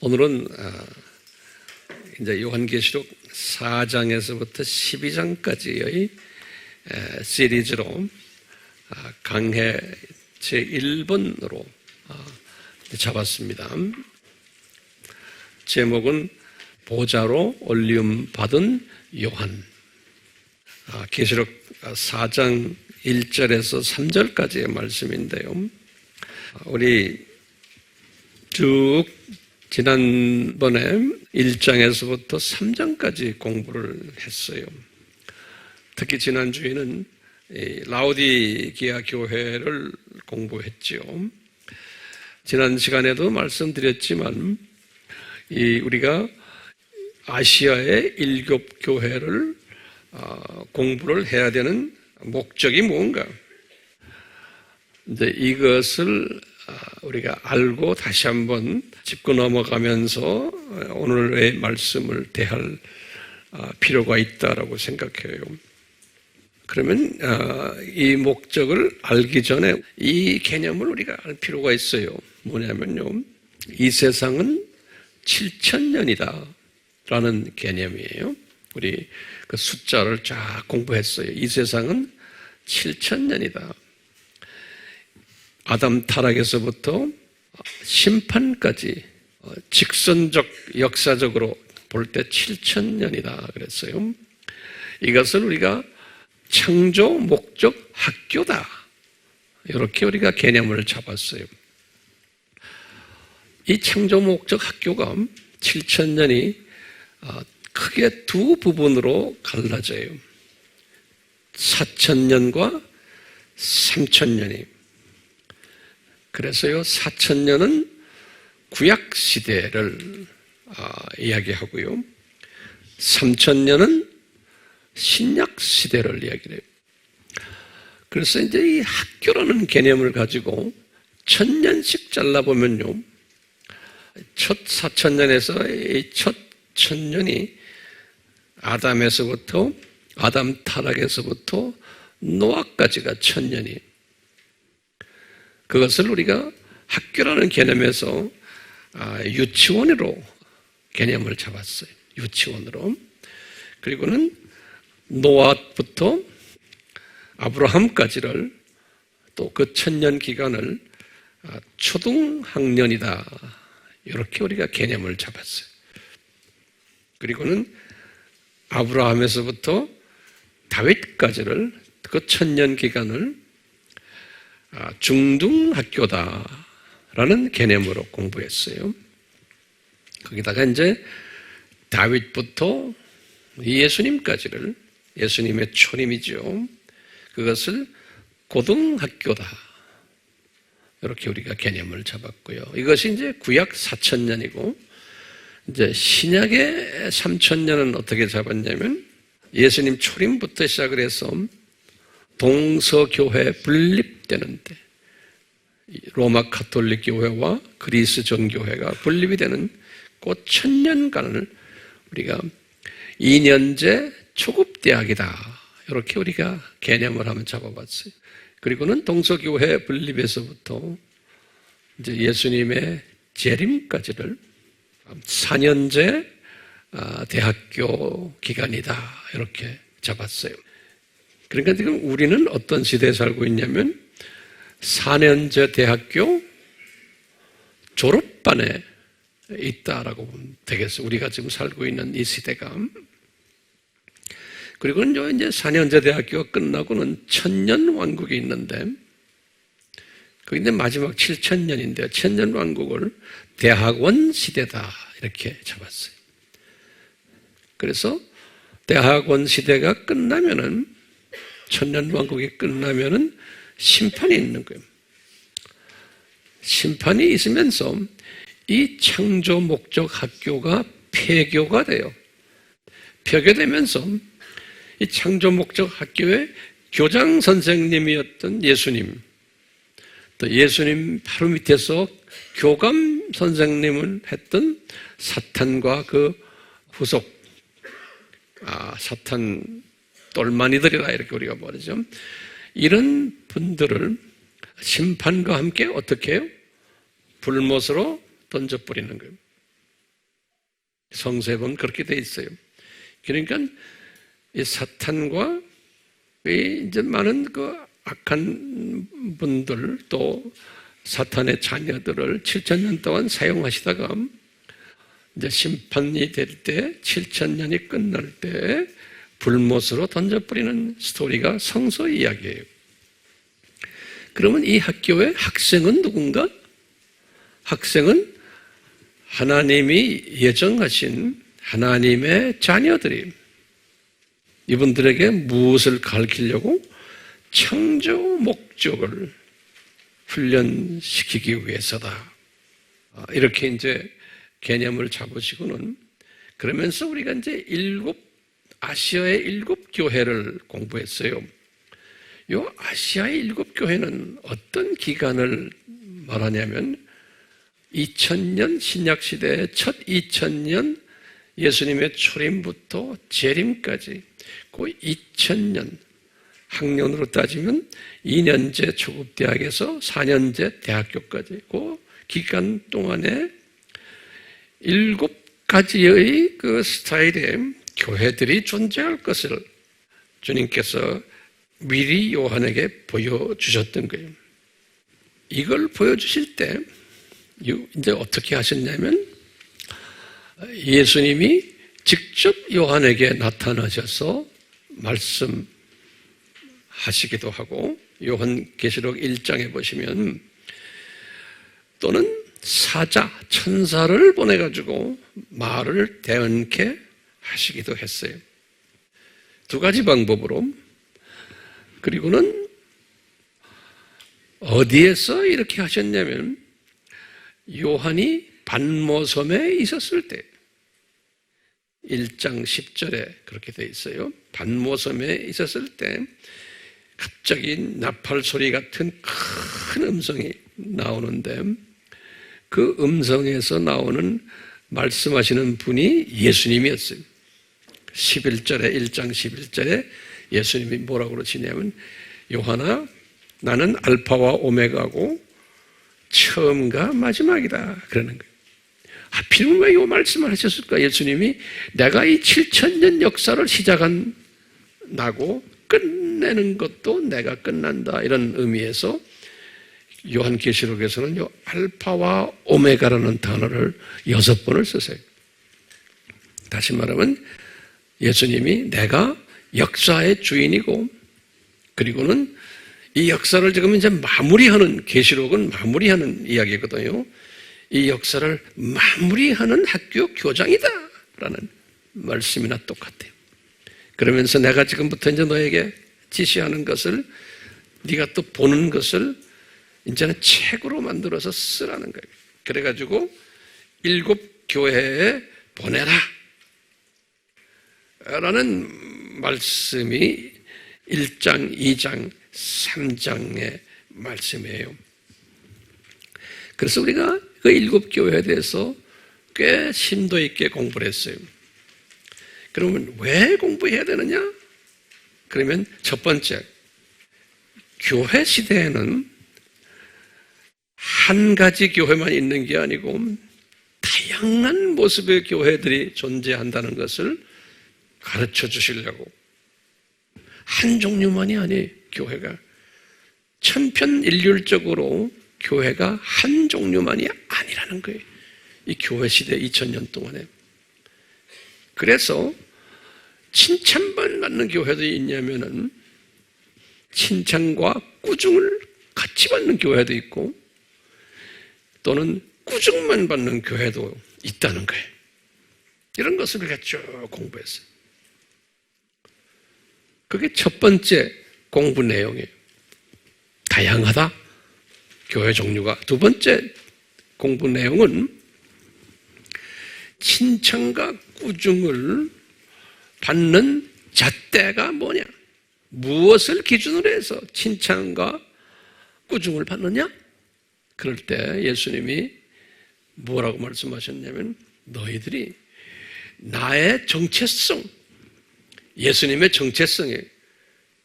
오늘은 이제 요한계시록 4장에서부터 12장까지의 시리즈로 강해 제1번으로 잡았습니다. 제목은 보좌로 올리움 받은 요한. 계시록 4장 1절에서 3절까지의 말씀인데요. 우리 쭉 지난번에 1장에서부터 3장까지 공부를 했어요. 특히 지난주에는 라오디게아 교회를 공부했죠. 지난 시간에도 말씀드렸지만 우리가 아시아의 일곱 교회를 공부를 해야 되는 목적이 뭔가? 이제 이것을 우리가 알고 다시 한번 짚고 넘어가면서 오늘의 말씀을 대할 필요가 있다라고 생각해요. 그러면 이 목적을 알기 전에 이 개념을 우리가 알 필요가 있어요. 뭐냐면요, 이 세상은 7,000년이다 라는 개념이에요. 우리 그 숫자를 쫙 공부했어요. 이 세상은 7,000년이다. 아담 타락에서부터 심판까지 직선적 역사적으로 볼 때 7,000년이다 그랬어요. 이것을 우리가 창조 목적 학교다, 이렇게 우리가 개념을 잡았어요. 이 창조 목적 학교가 7,000년이 크게 두 부분으로 갈라져요. 4,000년과 3,000년이. 그래서요, 4,000년은 구약 시대를 이야기하고요, 3,000년은 신약 시대를 이야기해요. 그래서 이제 이 학교라는 개념을 가지고 1,000년씩 잘라보면요, 첫 4,000년에서 이 첫 1,000년이 아담에서부터, 아담 타락에서부터 노아까지가 1,000년이. 그것을 우리가 학교라는 개념에서 유치원으로 개념을 잡았어요. 유치원으로. 그리고는 노아부터 아브라함까지를, 또 그 1,000년 기간을 초등학년이다, 이렇게 우리가 개념을 잡았어요. 그리고는 아브라함에서부터 다윗까지를, 그 1,000년 기간을 중등학교다라는 개념으로 공부했어요. 거기다가 이제 다윗부터 예수님까지를, 예수님의 초림이죠, 그것을 고등학교다, 이렇게 우리가 개념을 잡았고요. 이것이 이제 구약 4,000년이고, 이제 신약의 3,000년은 어떻게 잡았냐면, 예수님 초림부터 시작을 해서 동서교회 분립되는 때, 로마 가톨릭 교회와 그리스 정교회가 분립이 되는 그 1,000년간을 우리가 2년제 초급대학이다, 이렇게 우리가 개념을 한번 잡아봤어요. 그리고는 동서교회 분립에서부터 이제 예수님의 재림까지를 4년제 대학교 기간이다, 이렇게 잡았어요. 그러니까 지금 우리는 어떤 시대에 살고 있냐면 4년제 대학교 졸업반에 있다라고 보면 되겠어요. 우리가 지금 살고 있는 이 시대가. 그리고는 이제 4년제 대학교가 끝나고는 1,000년 왕국이 있는데, 그게 이제 마지막 7,000년인데 1,000년 왕국을 대학원 시대다, 이렇게 잡았어요. 그래서 대학원 시대가 끝나면은, 1,000년 왕국이 끝나면은 심판이 있는 거예요. 심판이 있으면서 이 창조 목적 학교가 폐교가 돼요. 폐교되면서 이 창조 목적 학교의 교장 선생님이었던 예수님, 또 예수님 바로 밑에서 교감 선생님을 했던 사탄과 그 후속, 사탄 똘마니들이라, 이렇게 우리가 말하죠. 이런 분들을 심판과 함께 어떻게 해요? 불못으로 던져버리는 거예요. 성서에 보면 그렇게 돼 있어요. 그러니까 이 사탄과 이제 많은 그 악한 분들 또 사탄의 자녀들을 7,000년 동안 사용하시다가 이제 심판이 될 때 7,000년이 끝날 때 불못으로 던져버리는 스토리가 성서 이야기예요. 그러면 이 학교의 학생은 누군가? 학생은 하나님이 예정하신 하나님의 자녀들이 이분들에게 무엇을 가르치려고? 창조 목적을 훈련시키기 위해서다. 이렇게 이제 개념을 잡으시고는 그러면서 우리가 이제 아시아의 7교회를 공부했어요. 이 아시아의 7교회는 어떤 기간을 말하냐면 2000년 신약시대의 첫 2000년 예수님의 초림부터 재림까지 그 2000년 학년으로 따지면 2년제 초급대학에서 4년제 대학교까지 그 기간 동안에 7가지의 그 스타일의 교회들이 존재할 것을 주님께서 미리 요한에게 보여주셨던 거예요. 이걸 보여주실 때 이제 어떻게 하셨냐면 예수님이 직접 요한에게 나타나셔서 말씀하시기도 하고 요한계시록 1장에 보시면 또는 사자, 천사를 보내가지고 말을 대언케 하시기도 했어요. 두 가지 방법으로. 그리고는 어디에서 이렇게 하셨냐면 요한이 반모섬에 있었을 때 1장 10절에 그렇게 돼 있어요. 반모섬에 있었을 때 갑자기 나팔 소리 같은 큰 음성이 나오는데 그 음성에서 나오는 말씀하시는 분이 예수님이었어요. 11절에 1장 11절에 예수님이 뭐라고 그러시냐면 요한아 나는 알파와 오메가고 처음과 마지막이다 그러는 거예요. 하필이면 왜 이 말씀을 하셨을까? 예수님이 내가 이 7,000년 역사를 시작한 나고 끝내는 것도 내가 끝난다 이런 의미에서 요한계시록에서는 요 알파와 오메가라는 단어를 6번을 쓰세요. 다시 말하면 예수님이 내가 역사의 주인이고 그리고는 이 역사를 지금 이제 마무리하는 계시록은 마무리하는 이야기거든요. 이 역사를 마무리하는 학교 교장이다 라는 말씀이나 똑같아요. 그러면서 내가 지금부터 이제 너에게 지시하는 것을 네가 또 보는 것을 이제는 책으로 만들어서 쓰라는 거예요. 그래가지고 7교회에 보내라 라는 말씀이 1장, 2장, 3장의 말씀이에요. 그래서 우리가 그 7교회에 대해서 꽤 심도 있게 공부를 했어요. 그러면 왜 공부해야 되느냐? 그러면 첫 번째, 교회 시대에는 한 가지 교회만 있는 게 아니고 다양한 모습의 교회들이 존재한다는 것을 가르쳐 주시려고 한 종류만이 아니 교회가 천편일률적으로 교회가 한 종류만이 아니라는 거예요. 이 교회 시대 2000년 동안에. 그래서 칭찬만 받는 교회도 있냐면은 칭찬과 꾸중을 같이 받는 교회도 있고 또는 꾸중만 받는 교회도 있다는 거예요. 이런 것을 우리가 쭉 공부했어요. 그게 첫 번째 공부 내용이에요. 다양하다. 교회 종류가. 두 번째 공부 내용은 칭찬과 꾸중을 받는 잣대가 뭐냐? 무엇을 기준으로 해서 칭찬과 꾸중을 받느냐? 그럴 때 예수님이 뭐라고 말씀하셨냐면 너희들이 나의 정체성, 예수님의 정체성에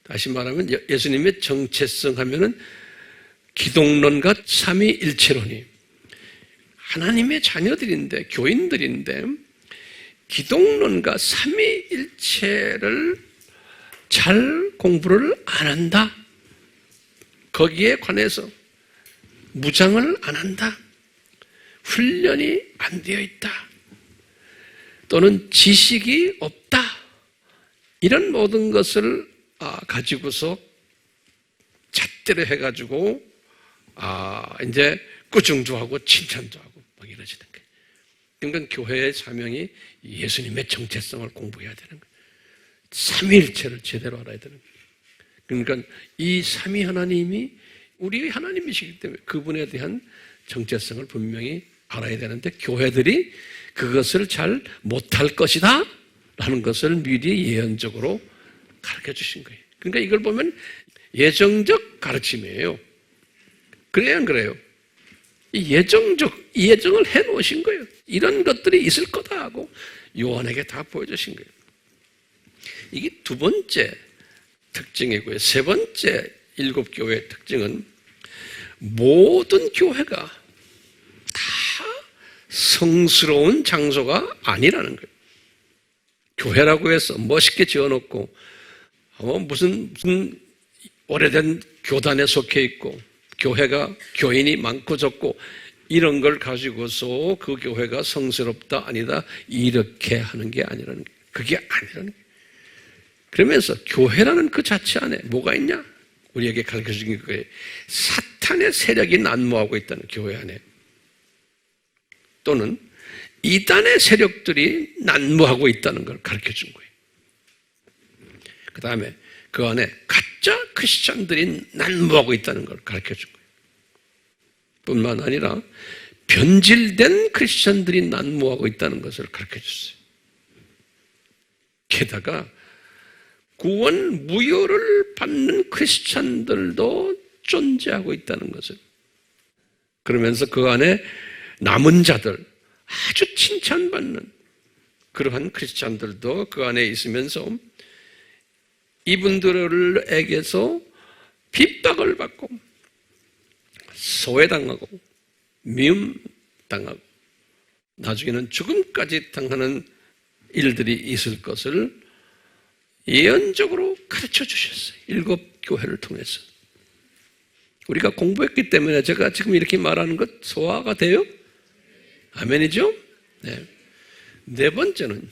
다시 말하면 예수님의 정체성 하면은 기독론과 삼위일체론이 하나님의 자녀들인데 교인들인데 기독론과 삼위일체를 잘 공부를 안 한다. 거기에 관해서 무장을 안 한다. 훈련이 안 되어 있다. 또는 지식이 없다. 이런 모든 것을 가지고서 잣대로 해가지고 이제 꾸중도 하고 칭찬도 하고 막 이러지는 거예요. 그러니까 교회의 사명이 예수님의 정체성을 공부해야 되는 거예요. 삼위일체를 제대로 알아야 되는 거예요. 그러니까 이 삼위 하나님이 우리의 하나님이시기 때문에 그분에 대한 정체성을 분명히 알아야 되는데 교회들이 그것을 잘 못할 것이다 라는 것을 미리 예언적으로 가르쳐 주신 거예요. 그러니까 이걸 보면 예정적 가르침이에요. 그래요, 안 그래요? 이 예정을 해 놓으신 거예요. 이런 것들이 있을 거다 하고 요한에게 다 보여주신 거예요. 이게 두 번째 특징이고요. 세 번째 일곱 교회의 특징은 모든 교회가 다 성스러운 장소가 아니라는 거예요. 교회라고 해서 멋있게 지어놓고 무슨 오래된 교단에 속해 있고 교회가 교인이 많고 적고 이런 걸 가지고서 그 교회가 성스럽다 아니다 이렇게 하는 게 아니라는 거예요. 그게 아니라는 거예요. 그러면서 교회라는 그 자체 안에 뭐가 있냐? 우리에게 가르쳐주신 거예요. 사탄의 세력이 난무하고 있다는 교회 안에 또는 이단의 세력들이 난무하고 있다는 걸 가르쳐준 거예요. 그 다음에 그 안에 가짜 크리스찬들이 난무하고 있다는 걸 가르쳐준 거예요. 뿐만 아니라 변질된 크리스찬들이 난무하고 있다는 것을 가르쳐줬어요. 게다가 구원 무효를 받는 크리스찬들도 존재하고 있다는 것을 그러면서 그 안에 남은 자들 아주 칭찬받는 그러한 크리스찬들도 그 안에 있으면서 이분들에게서 핍박을 받고 소외당하고 미움당하고 나중에는 죽음까지 당하는 일들이 있을 것을 예언적으로 가르쳐 주셨어요. 일곱 교회를 통해서. 우리가 공부했기 때문에 제가 지금 이렇게 말하는 것 소화가 돼요? 아멘이죠? 네. 네 번째는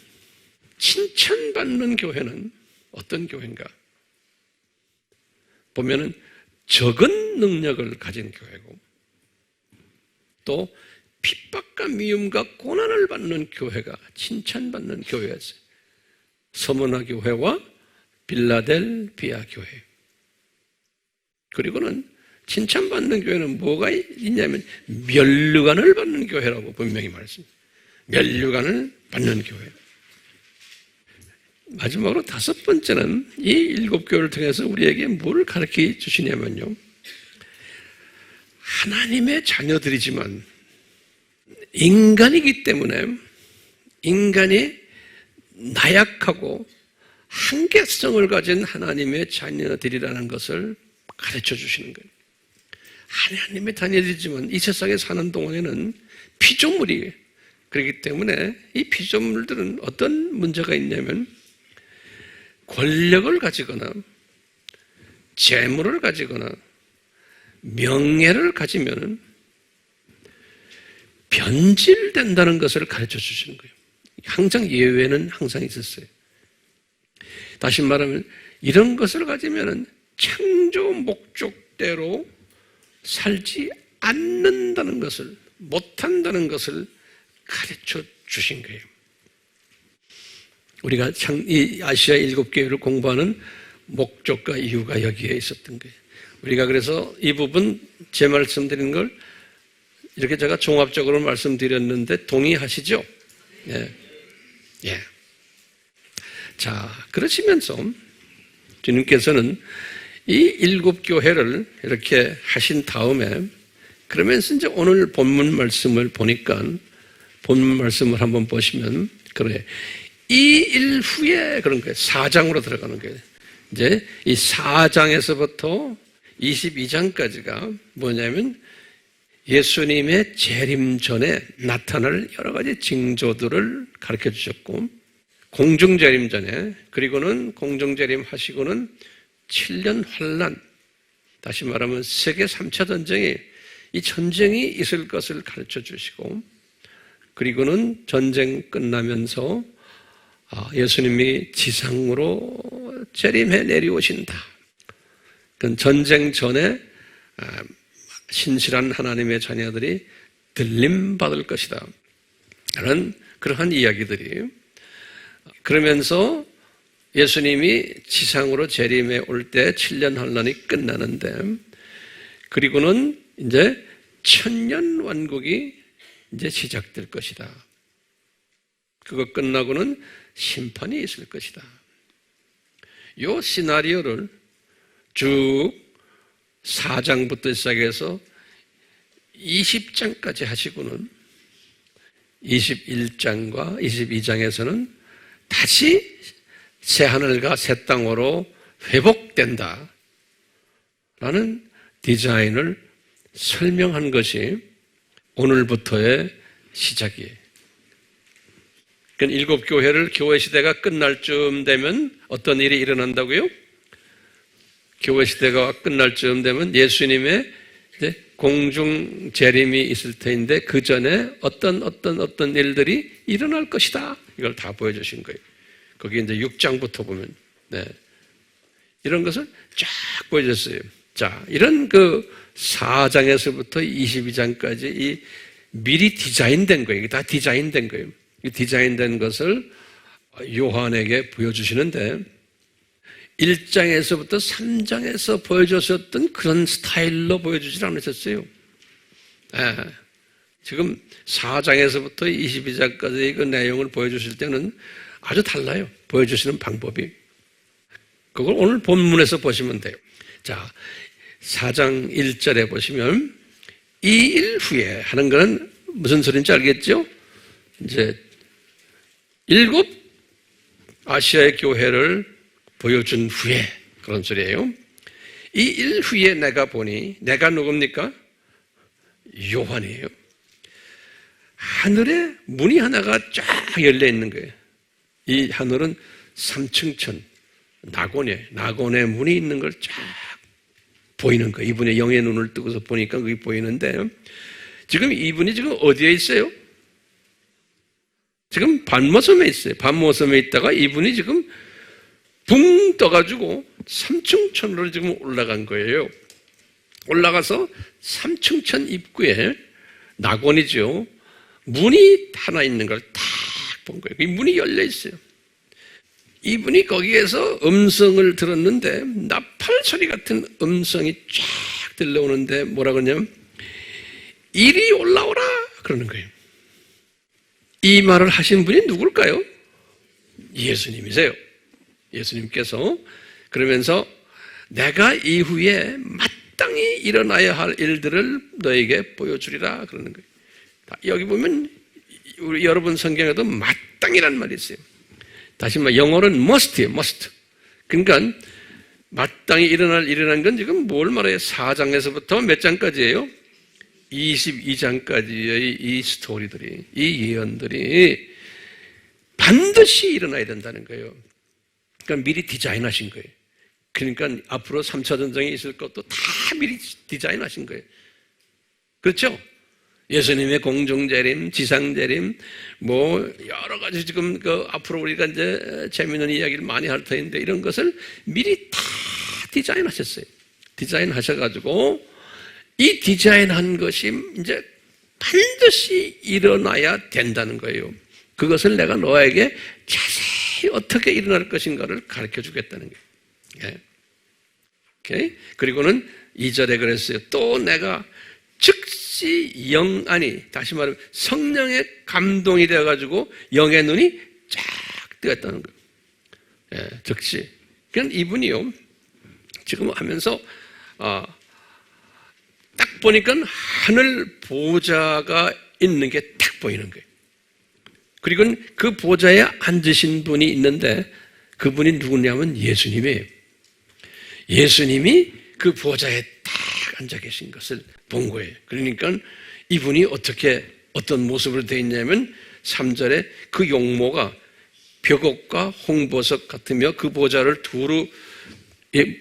칭찬받는 교회는 어떤 교회인가? 보면은 적은 능력을 가진 교회고 또 핍박과 미움과 고난을 받는 교회가 칭찬받는 교회였어요. 서머나 교회와 빌라델비아 교회. 그리고는 칭찬받는 교회는 뭐가 있냐면 면류관을 받는 교회라고 분명히 말했습니다. 면류관을 받는 교회. 마지막으로 다섯 번째는 이 일곱 교회를 통해서 우리에게 뭘 가르쳐 주시냐면요. 하나님의 자녀들이지만 인간이기 때문에 인간이 나약하고 한계성을 가진 하나님의 자녀들이라는 것을 가르쳐 주시는 거예요. 하나님의 자녀들이지만 이 세상에 사는 동안에는 피조물이에요. 그렇기 때문에 이 피조물들은 어떤 문제가 있냐면 권력을 가지거나 재물을 가지거나 명예를 가지면 변질된다는 것을 가르쳐 주시는 거예요. 항상 예외는 항상 있었어요. 다시 말하면 이런 것을 가지면 창조 목적대로 살지 않는다는 것을 못한다는 것을 가르쳐 주신 거예요. 우리가 이 아시아 일곱 교회를 공부하는 목적과 이유가 여기에 있었던 거예요. 우리가 그래서 이 부분 제 말씀드린 걸 이렇게 제가 종합적으로 말씀드렸는데 동의하시죠? 예. 예. 자, 그러시면서 주님께서는 이 일곱 교회를 이렇게 하신 다음에 그러면서 이제 오늘 본문 말씀을 보니까 본문 말씀을 한번 보시면 그래. 이 일 후에 그런 거예요. 4장으로 들어가는 거예요. 이제 이 4장에서부터 22장까지가 뭐냐면 예수님의 재림 전에 나타날 여러 가지 징조들을 가르쳐 주셨고, 공중재림 전에, 그리고는 공중재림 하시고는 7년 환란, 다시 말하면 세계 3차 전쟁이, 이 전쟁이 있을 것을 가르쳐 주시고, 그리고는 전쟁 끝나면서 예수님이 지상으로 재림해 내려오신다. 그건 전쟁 전에 신실한 하나님의 자녀들이 들림받을 것이다 라는 그러한 이야기들이, 그러면서 예수님이 지상으로 재림해 올 때 7년 환란이 끝나는데, 그리고는 이제 천년 왕국이 이제 시작될 것이다. 그거 끝나고는 심판이 있을 것이다. 이 시나리오를 쭉 4장부터 시작해서 20장까지 하시고는 21장과 22장에서는 다시 새하늘과 새 땅으로 회복된다 라는 디자인을 설명한 것이 오늘부터의 시작이에요. 그러니까 7교회를 교회 시대가 끝날 쯤 되면 어떤 일이 일어난다고요? 교회 시대가 끝날 쯤 되면 예수님의 공중 재림이 있을 터인데, 그 전에 어떤 일들이 일어날 것이다. 이걸 다 보여주신 거예요. 거기 이제 6장부터 보면, 이런 것을 쫙 보여줬어요. 자, 이런 그 4장에서부터 22장까지 이 미리 디자인된 거예요. 이게 다 디자인된 거예요. 이 디자인된 것을 요한에게 보여주시는데, 1장에서부터 3장에서 보여주셨던 그런 스타일로 보여주질 않으셨어요. 지금 4장에서부터 22장까지 그 내용을 보여주실 때는 아주 달라요. 보여주시는 방법이. 그걸 오늘 본문에서 보시면 돼요. 자, 4장 1절에 보시면 이 일 후에 하는 거는 무슨 소리인지 알겠죠? 이제 7 아시아의 교회를 보여준 후에 그런 소리예요. 이 일 후에 내가 보니, 내가 누굽니까? 요한이에요. 하늘에 문이 하나가 쫙 열려 있는 거예요. 이 하늘은 삼층천, 낙원에 문이 있는 걸 쫙 보이는 거예요. 이분의 영의 눈을 뜨고서 보니까 그게 보이는데, 지금 이분이 지금 어디에 있어요? 지금 반모섬에 있어요. 반모섬에 있다가 이분이 지금 붕 떠가지고 삼층천으로 지금 올라간 거예요. 올라가서 삼층천 입구에 낙원이죠. 문이 하나 있는 걸 딱 본 거예요. 이 문이 열려 있어요. 이분이 거기에서 음성을 들었는데, 나팔 소리 같은 음성이 쫙 들려오는데 뭐라 그러냐면 이리 올라오라 그러는 거예요. 이 말을 하신 분이 누굴까요? 예수님이세요. 예수님께서 그러면서 내가 이후에 마땅히 일어나야 할 일들을 너에게 보여주리라 그러는 거예요. 여기 보면 우리 여러분 성경에도 마땅이라는 말이 있어요. 다시 말해 영어로는 must예요. must. 그러니까 마땅히 일어난 건 지금 뭘 말해요? 4장에서부터 몇 장까지예요? 22장까지의 이 스토리들이, 이 예언들이 반드시 일어나야 된다는 거예요. 그러니까 미리 디자인하신 거예요. 그러니까 앞으로 3차 전쟁이 있을 것도 다 미리 디자인하신 거예요. 그렇죠? 예수님의 공중재림, 지상재림, 뭐 여러 가지 지금 그 앞으로 우리가 이제 재미있는 이야기를 많이 할 터인데, 이런 것을 미리 다 디자인하셨어요. 디자인하셔가지고 이 디자인한 것이 이제 반드시 일어나야 된다는 거예요. 그것을 내가 너에게 자세히 어떻게 일어날 것인가를 가르쳐 주겠다는 거예요. 오케이? 그리고는 2절에 그랬어요. 또 내가 즉시 다시 말하면 성령의 감동이 되어가지고 영의 눈이 쫙 뜨였다는 거예요. 즉시. 그냥 이분이요, 지금 하면서 딱 보니까 하늘 보좌가 있는 게 딱 보이는 거예요. 그리고 그 보좌에 앉으신 분이 있는데, 그분이 누구냐면 예수님이에요. 예수님이 그 보좌에 딱 앉아 계신 것을 본 거예요. 그러니까 이분이 어떤 모습으로 되어 있냐면 3절에 그 용모가 벽옥과 홍보석 같으며 그 보좌를 두루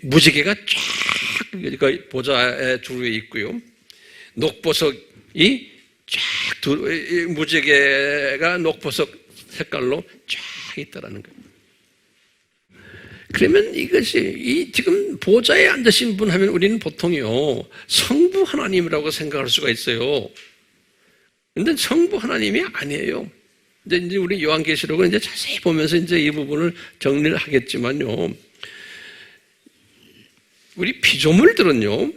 무지개가 쫙 보좌의 두루에 있고요. 녹보석이 쫙 무지개가 녹보석 색깔로 쫙 있다라는 거예요. 그러면 이것이 지금 보좌에 앉으신 분 하면 우리는 보통요 성부 하나님이라고 생각할 수가 있어요. 근데 성부 하나님이 아니에요. 이제 우리 요한계시록은 이제 자세히 보면서 이제 이 부분을 정리를 하겠지만요. 우리 피조물들은요,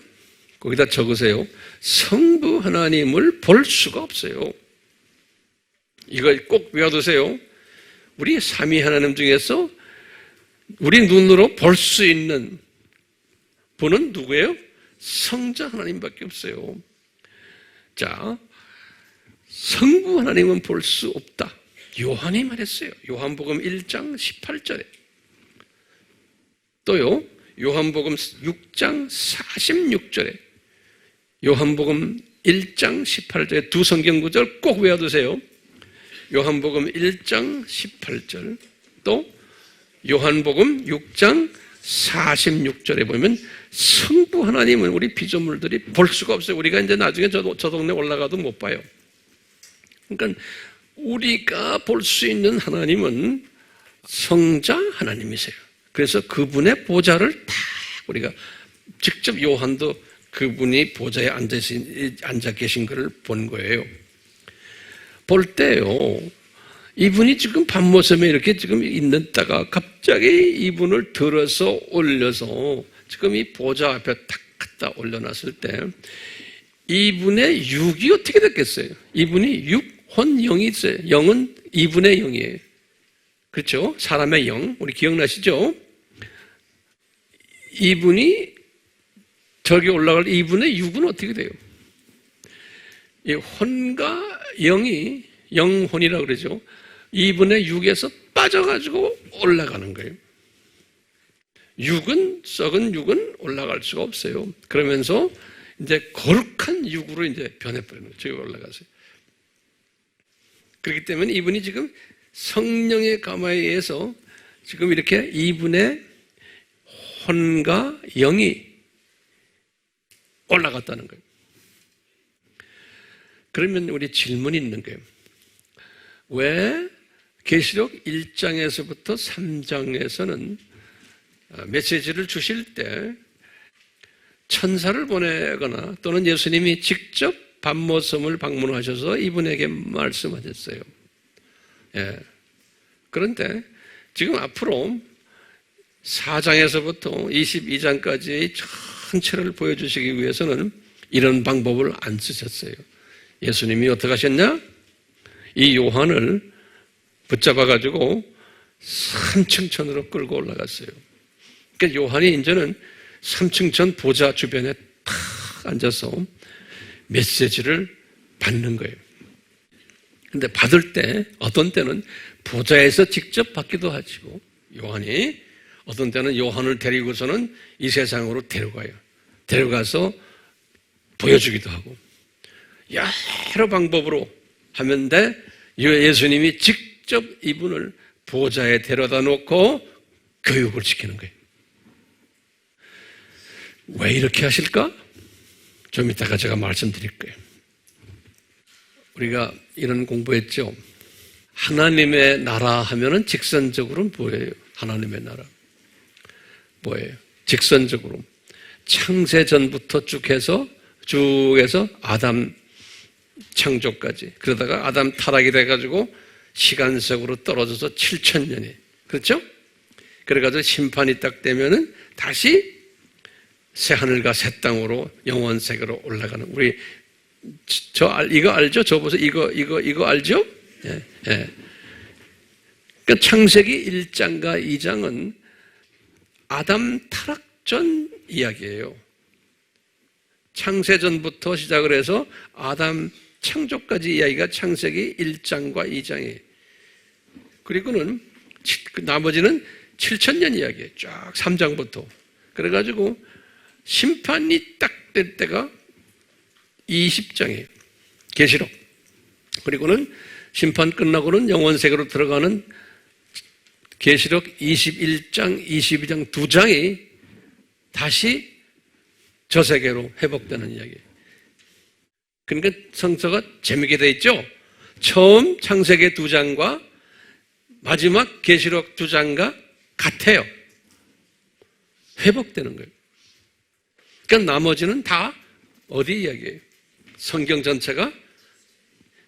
거기다 적으세요. 성부 하나님을 볼 수가 없어요. 이걸 꼭 외워두세요. 우리 삼위 하나님 중에서 우리 눈으로 볼 수 있는 분은 누구예요? 성자 하나님밖에 없어요. 자, 성부 하나님은 볼 수 없다. 요한이 말했어요. 요한복음 1장 18절에. 또요, 요한복음 6장 46절에. 요한복음 1장 18절에 두 성경 구절 꼭 외워두세요. 요한복음 1장 18절, 또 요한복음 6장 46절에 보면 성부 하나님은 우리 피조물들이 볼 수가 없어요. 우리가 이제 나중에 저 동네 올라가도 못 봐요. 그러니까 우리가 볼 수 있는 하나님은 성자 하나님이세요. 그래서 그분의 보좌를 다 우리가 직접 요한도 그분이 보좌에 앉아 계신 것을 본 거예요. 볼 때요, 이분이 지금 밤모섬에 이렇게 지금 있는다가 갑자기 이분을 들어서 올려서 지금 이 보좌 앞에 탁 갖다 올려놨을 때 이분의 육이 어떻게 됐겠어요? 이분이 육혼영이 있어요. 영은 이분의 영이에요. 그렇죠? 사람의 영. 우리 기억나시죠? 이분이 저기 올라갈 이분의 육은 어떻게 돼요? 이 혼과 영이 영혼이라고 그러죠. 이분의 육에서 빠져가지고 올라가는 거예요. 육은, 썩은 육은 올라갈 수가 없어요. 그러면서 이제 거룩한 육으로 이제 변해버리는 거예요. 저기 올라가서요. 그렇기 때문에 이분이 지금 성령의 감화에 의해서 지금 이렇게 이분의 혼과 영이 올라갔다는 거예요. 그러면 우리 질문이 있는 거예요. 왜 계시록 1장에서부터 3장에서는 메시지를 주실 때 천사를 보내거나 또는 예수님이 직접 밤모섬을 방문하셔서 이분에게 말씀하셨어요. 예. 그런데 지금 앞으로 4장에서부터 22장까지의 전체를 보여주시기 위해서는 이런 방법을 안 쓰셨어요. 예수님이 어떻게 하셨냐? 이 요한을 붙잡아가지고 3층천으로 끌고 올라갔어요. 그러니까 요한이 이제는 3층천 보좌 주변에 탁 앉아서 메시지를 받는 거예요. 근데 받을 때 어떤 때는 보좌에서 직접 받기도 하시고 요한이 어떤 때는 요한을 데리고서는 이 세상으로 데려가요. 데려가서 보여주기도 하고 여러 방법으로 하면 돼. 예수님이 직접 이분을 보좌에 데려다 놓고 교육을 시키는 거예요. 왜 이렇게 하실까? 좀 이따가 제가 말씀드릴 거예요. 우리가 이런 공부했죠. 하나님의 나라 하면은 직선적으로 뭐예요? 하나님의 나라. 뭐예요? 직선적으로. 창세 전부터 쭉 해서 아담 창조까지. 그러다가 아담 타락이 돼가지고 시간적으로 떨어져서 7,000년이. 그렇죠? 그래가지고 심판이 딱 되면은 다시 새 하늘과 새 땅으로 영원 세계로 올라가는. 우리 이거 알죠? 저 보세요. 이거 알죠? 예, 예. 그러니까 창세기 1장과 2장은 아담 타락 전 이야기예요. 창세전부터 시작을 해서 아담 창조까지 이야기가 창세기 1장과 2장이에요. 그리고는 나머지는 7,000년 이야기예요. 쫙 3장부터. 그래가지고 심판이 딱 시작될 때가 20장이에요. 계시록. 그리고는 심판 끝나고는 영원세계로 들어가는 계시록 21장, 22장 두 장이 다시 저 세계로 회복되는 이야기예요. 그러니까 성서가 재미있게 되어 있죠. 처음 창세기 두 장과 마지막 계시록 두 장과 같아요. 회복되는 거예요. 그러니까 나머지는 다 어디 이야기예요? 성경 전체가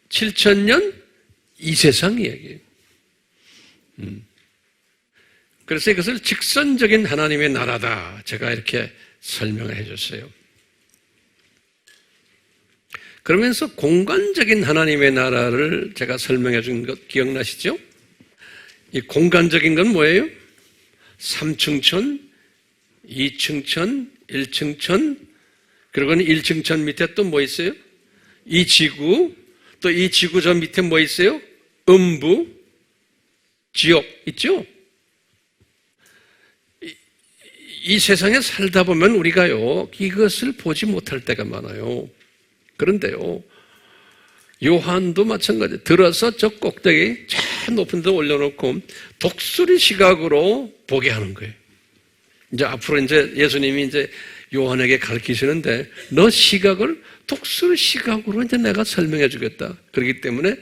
7,000년 이 세상 이야기예요. 그래서 이것을 직선적인 하나님의 나라다. 제가 이렇게 설명을 해줬어요. 그러면서 공간적인 하나님의 나라를 제가 설명해 준 것 기억나시죠? 이 공간적인 건 뭐예요? 3층천, 2층천, 1층천, 그리고는 1층천 밑에 또 뭐 있어요? 이 지구, 또 이 지구 저 밑에 뭐 있어요? 음부, 지옥 있죠? 이 세상에 살다 보면 우리가요, 이것을 보지 못할 때가 많아요. 그런데요, 요한도 마찬가지. 들어서 저 꼭대기 저 높은 데 올려놓고 독수리 시각으로 보게 하는 거예요. 이제 앞으로 이제 예수님이 이제 요한에게 가르치시는데 너 시각을 독수리 시각으로 이제 내가 설명해 주겠다. 그렇기 때문에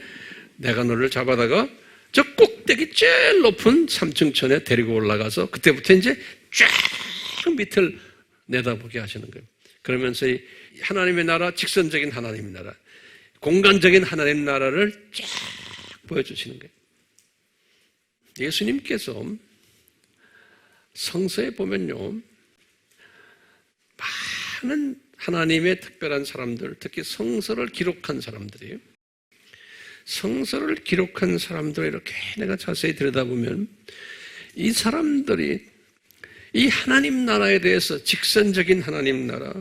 내가 너를 잡아다가 저 꼭대기 제일 높은 3층천에 데리고 올라가서 그때부터 이제 쫙 밑을 내다보게 하시는 거예요. 그러면서 이 하나님의 나라, 직선적인 하나님의 나라, 공간적인 하나님의 나라를 쫙 보여주시는 거예요. 예수님께서 성서에 보면요, 많은 하나님의 특별한 사람들, 특히 성서를 기록한 사람들이에요. 성서를 기록한 사람들을 이렇게 내가 자세히 들여다보면 이 사람들이 이 하나님 나라에 대해서 직선적인 하나님 나라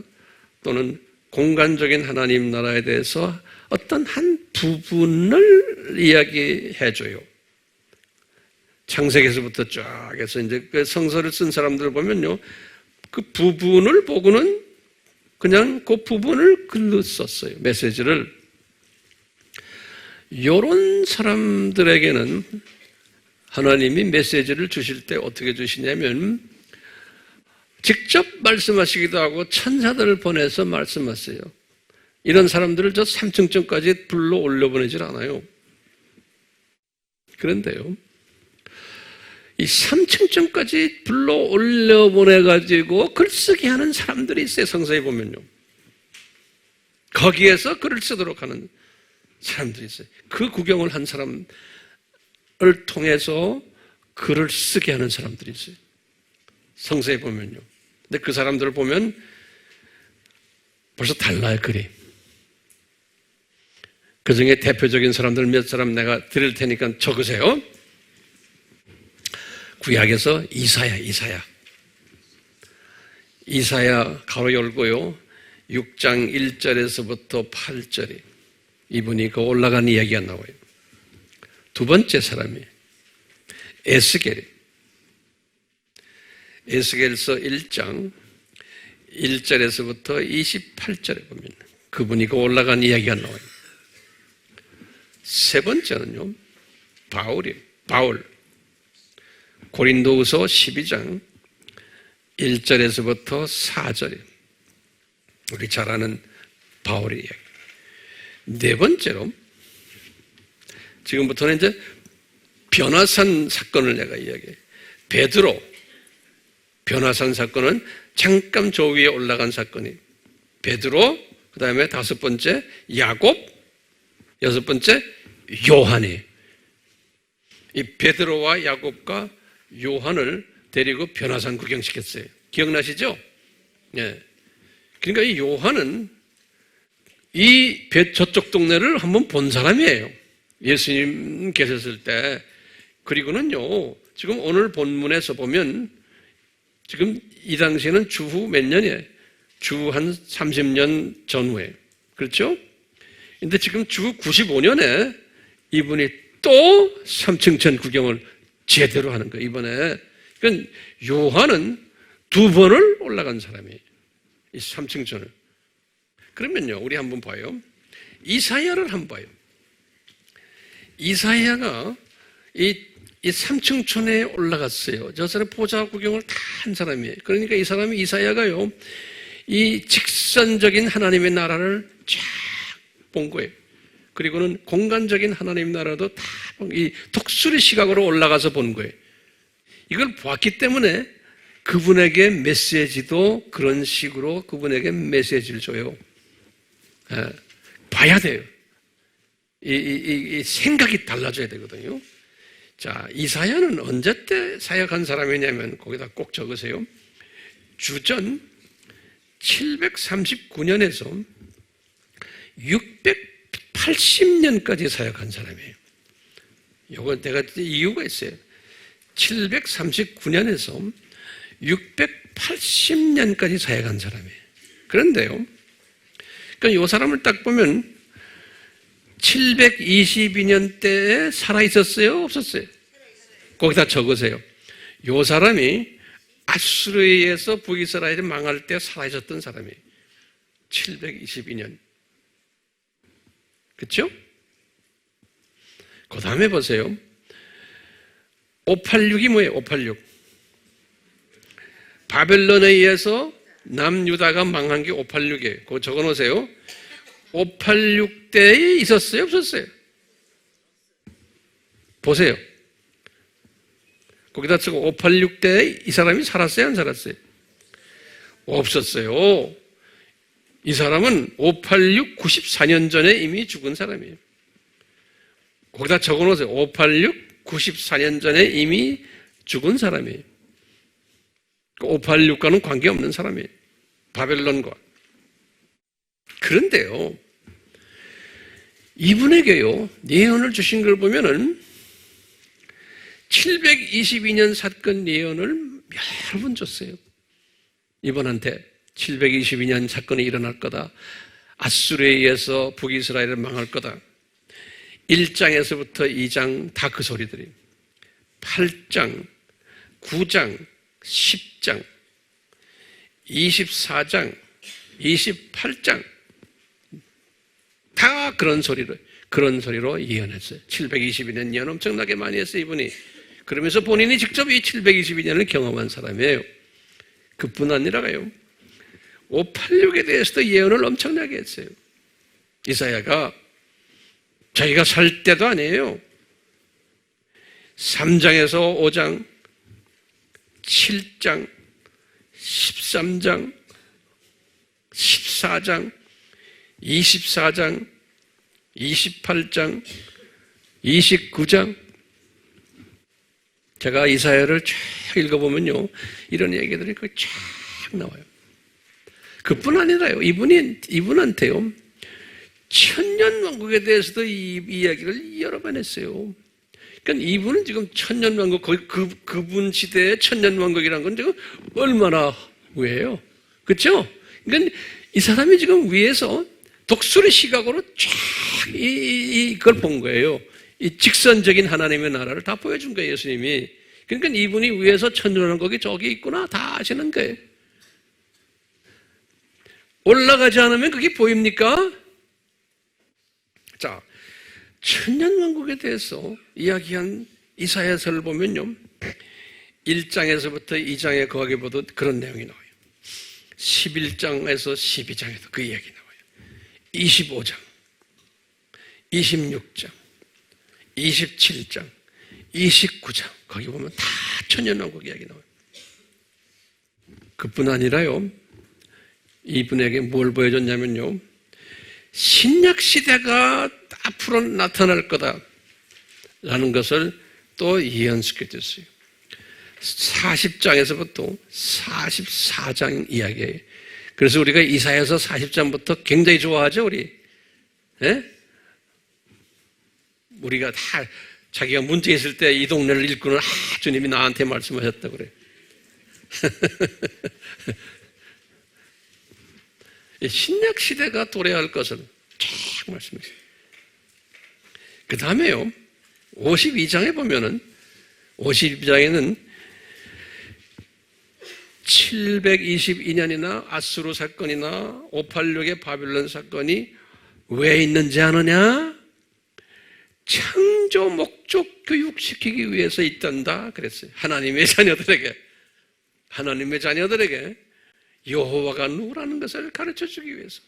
또는 공간적인 하나님 나라에 대해서 어떤 한 부분을 이야기해줘요. 창세기에서부터 쫙 해서 이제 그 성서를 쓴 사람들을 보면요, 그 부분을 보고는 그냥 그 부분을 글로 썼어요. 메시지를. 이런 사람들에게는 하나님이 메시지를 주실 때 어떻게 주시냐면 직접 말씀하시기도 하고 천사들을 보내서 말씀하세요. 이런 사람들을 저 3층쯤까지 불러 올려보내질 않아요. 그런데요, 이 3층쯤까지 불러 올려보내가지고 글쓰기 하는 사람들이 있어요. 성서에 보면요. 거기에서 글을 쓰도록 하는 사람들이 있어요. 그 구경을 한 사람을 통해서 글을 쓰게 하는 사람들이 있어요. 성서에 보면요. 근데 그 사람들을 보면 벌써 달라요, 글이. 그 중에 대표적인 사람들 몇 사람 내가 드릴 테니까 적으세요. 구약에서 이사야 가로 열고요. 6장 1절에서부터 8절에 이분이 그 올라간 이야기가 나와요. 두 번째 사람이 에스겔서 1장 1절에서부터 28절에 보면 그분이 그 올라간 이야기가 나와요. 세 번째는요, 바울. 고린도후서 12장 1절에서부터 4절에 우리 잘 아는 바울의 이야기. 네 번째로 지금부터는 이제 변화산 사건을 내가 이야기해요. 베드로 변화산 사건은 잠깐 저 위에 올라간 사건이에요. 베드로, 그 다음에 다섯 번째 야곱, 여섯 번째 요한이에요. 이 베드로와 야곱과 요한을 데리고 변화산 구경시켰어요. 기억나시죠? 네. 그러니까 이 요한은 저쪽 동네를 한번 본 사람이에요. 예수님 계셨을 때. 그리고는요, 지금 오늘 본문에서 보면 지금 이 당시에는 주후 몇 년이에요? 주후 한 30년 전후에. 그렇죠? 근데 지금 주후 95년에 이분이 또 삼층천 구경을 제대로 하는 거예요, 이번에. 그러니까 요한은 두 번을 올라간 사람이에요. 이 삼층천을. 그러면요, 우리 한번 봐요. 이사야를 한번 봐요. 이사야가 이 3층촌에 올라갔어요. 저 사람 보좌 구경을 다 한 사람이에요. 그러니까 이 사람이 이사야가요, 이 직선적인 하나님의 나라를 쫙 본 거예요. 그리고는 공간적인 하나님 나라도 다 이 독수리 시각으로 올라가서 본 거예요. 이걸 보았기 때문에 그분에게 메시지도 그런 식으로 그분에게 메시지를 줘요. 봐야 돼요. 이 생각이 달라져야 되거든요. 자, 이사야는 언제 때 사역한 사람이냐면 거기다 꼭 적으세요. 주전 739년에서 680년까지 사역한 사람이에요. 이건 내가 이유가 있어요. 739년에서 680년까지 사역한 사람이에요. 그런데요, 그러니까 이 사람을 딱 보면 722년 때에 살아있었어요? 없었어요? 거기다 적으세요. 이 사람이 아수르에서 북이스라엘이 망할 때 살아있었던 사람이에요. 722년. 그렇죠? 그 다음에 보세요. 586이 뭐예요? 586. 바벨론에 의해서 남유다가 망한 게 586이에요. 그거 적어놓으세요. 586 때에 있었어요? 없었어요? 보세요. 거기다 쓰고 586 때에 이 사람이 살았어요? 안 살았어요? 없었어요. 이 사람은 586 94년 전에 이미 죽은 사람이에요. 거기다 적어놓으세요. 586 94년 전에 이미 죽은 사람이에요. 586과는 관계없는 사람이에요. 바벨론과. 그런데요, 이분에게요, 예언을 주신 걸 보면은 722년 사건 예언을 여러 번 줬어요. 이분한테 722년 사건이 일어날 거다. 아수르에 의해서 북이스라엘을 망할 거다. 1장에서부터 2장 다 그 소리들이. 8장, 9장, 10장, 24장, 28장 다 그런 소리로 예언했어요. 722년 예언 엄청나게 많이 했어요, 이분이. 그러면서 본인이 직접 이 722년을 경험한 사람이에요. 그뿐 아니라요, 586에 대해서도 예언을 엄청나게 했어요. 이사야가 자기가 살 때도 아니에요. 3장에서 5장, 7장, 13장, 14장, 24장, 28장, 29장. 제가 이사야를 쫙 읽어보면요, 이런 얘기들이 쫙 나와요. 그뿐 아니라요, 이분한테요, 천년왕국에 대해서도 이 이야기를 여러 번 했어요. 그러니까 이분은 지금 천년왕국, 그분 시대의 천년왕국이라는 건 지금 얼마나 후예요? 그렇죠? 그러니까 이 사람이 지금 위에서 독수리 시각으로 쫙 이걸 본 거예요. 이 직선적인 하나님의 나라를 다 보여준 거예요, 예수님이. 그러니까 이분이 위에서 천년왕국이 저기 있구나 다 아시는 거예요. 올라가지 않으면 그게 보입니까? 자, 천년왕국에 대해서 이야기한 이사야서를 보면요, 1장에서부터 2장에 거하게 보도 그런 내용이 나와요. 11장에서 12장에도 그 이야기 나와요. 25장, 26장, 27장, 29장 거기 보면 다 천년왕국 이야기 나와요. 그뿐 아니라요, 이분에게 뭘 보여줬냐면요, 신약시대가 앞으로 나타날 거다라는 것을 또 예언시켜줬어요. 40장에서부터 44장 이야기예요. 그래서 우리가 이사야서 40장부터 굉장히 좋아하죠, 우리. 예? 우리가 다 자기가 문제 있을 때 이 동네를 읽고는 주님이 나한테 말씀하셨다고 그래요. 신약 시대가 도래할 것을 쫙 말씀하세요. 그 다음에요, 52장에 보면은, 52장에는 722년이나 아수르 사건이나 586의 바벨론 사건이 왜 있는지 아느냐? 창조 목적 교육시키기 위해서 있단다 그랬어요. 하나님의 자녀들에게 여호와가 누구라는 것을 가르쳐주기 위해서,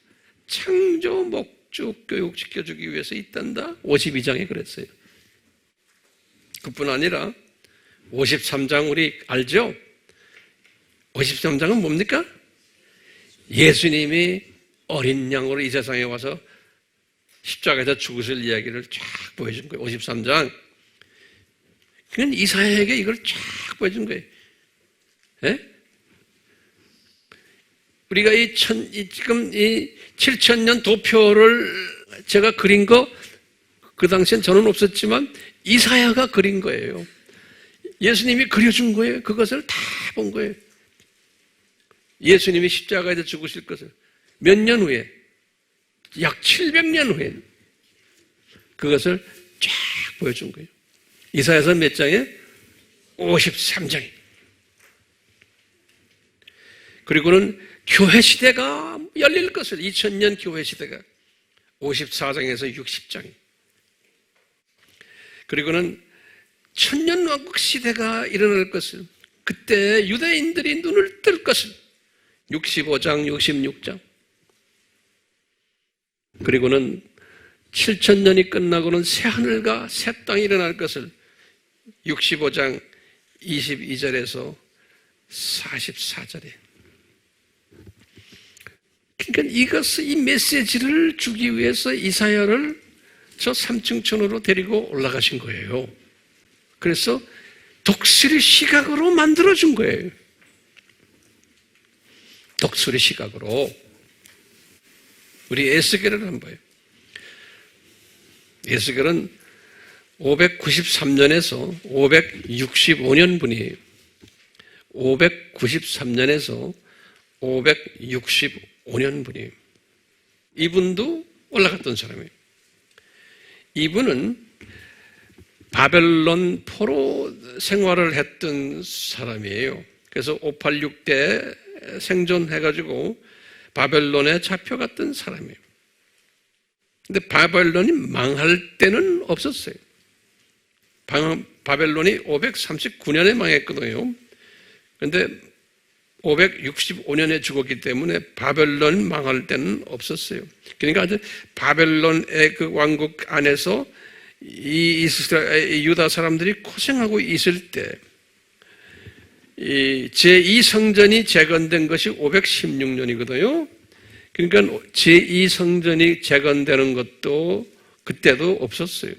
창조 목적 교육시켜주기 위해서 있단다. 52장에 그랬어요. 그뿐 아니라 53장 우리 알죠? 53장은 뭡니까? 예수님이 어린 양으로 이 세상에 와서 십자가에서 죽으실 이야기를 쫙 보여준 거예요. 53장. 그건 이사야에게 이걸 쫙 보여준 거예요. 예? 우리가 지금 이 7000년 도표를 제가 그린 거, 그 당시엔 저는 없었지만 이사야가 그린 거예요. 예수님이 그려준 거예요. 그것을 다 본 거예요. 예수님이 십자가에서 죽으실 것을 몇 년 후에, 약 700년 후에 그것을 쫙 보여준 거예요. 이사야서 몇 장에? 53장에. 그리고는 교회 시대가 열릴 것을, 2000년 교회 시대가 54장에서 60장. 그리고는 천년왕국 시대가 일어날 것을, 그때 유대인들이 눈을 뜰 것을 65장, 66장. 그리고는 7000년이 끝나고는 새하늘과 새 땅이 일어날 것을 65장 22절에서 44절에. 그러니까 이 메시지를 주기 위해서 이사야를 저 3층 천으로 데리고 올라가신 거예요. 그래서 독수리 시각으로 만들어준 거예요. 독수리 시각으로. 우리 에스겔을 한번 봐요. 에스겔은 593년에서 565년 분이에요. 593년에서 565년 분이에요. 이분도 올라갔던 사람이에요. 이분은 바벨론 포로 생활을 했던 사람이에요. 그래서 586 때 생존해가지고 바벨론에 잡혀갔던 사람이에요. 근데 바벨론이 망할 때는 없었어요. 바벨론이 539년에 망했거든요. 근데 565년에 죽었기 때문에 바벨론 망할 때는 없었어요. 그러니까 아주 바벨론의 그 왕국 안에서 이 유다 사람들이 고생하고 있을 때 이 제2성전이 재건된 것이 516년이거든요. 그러니까 제2성전이 재건되는 것도 그때도 없었어요.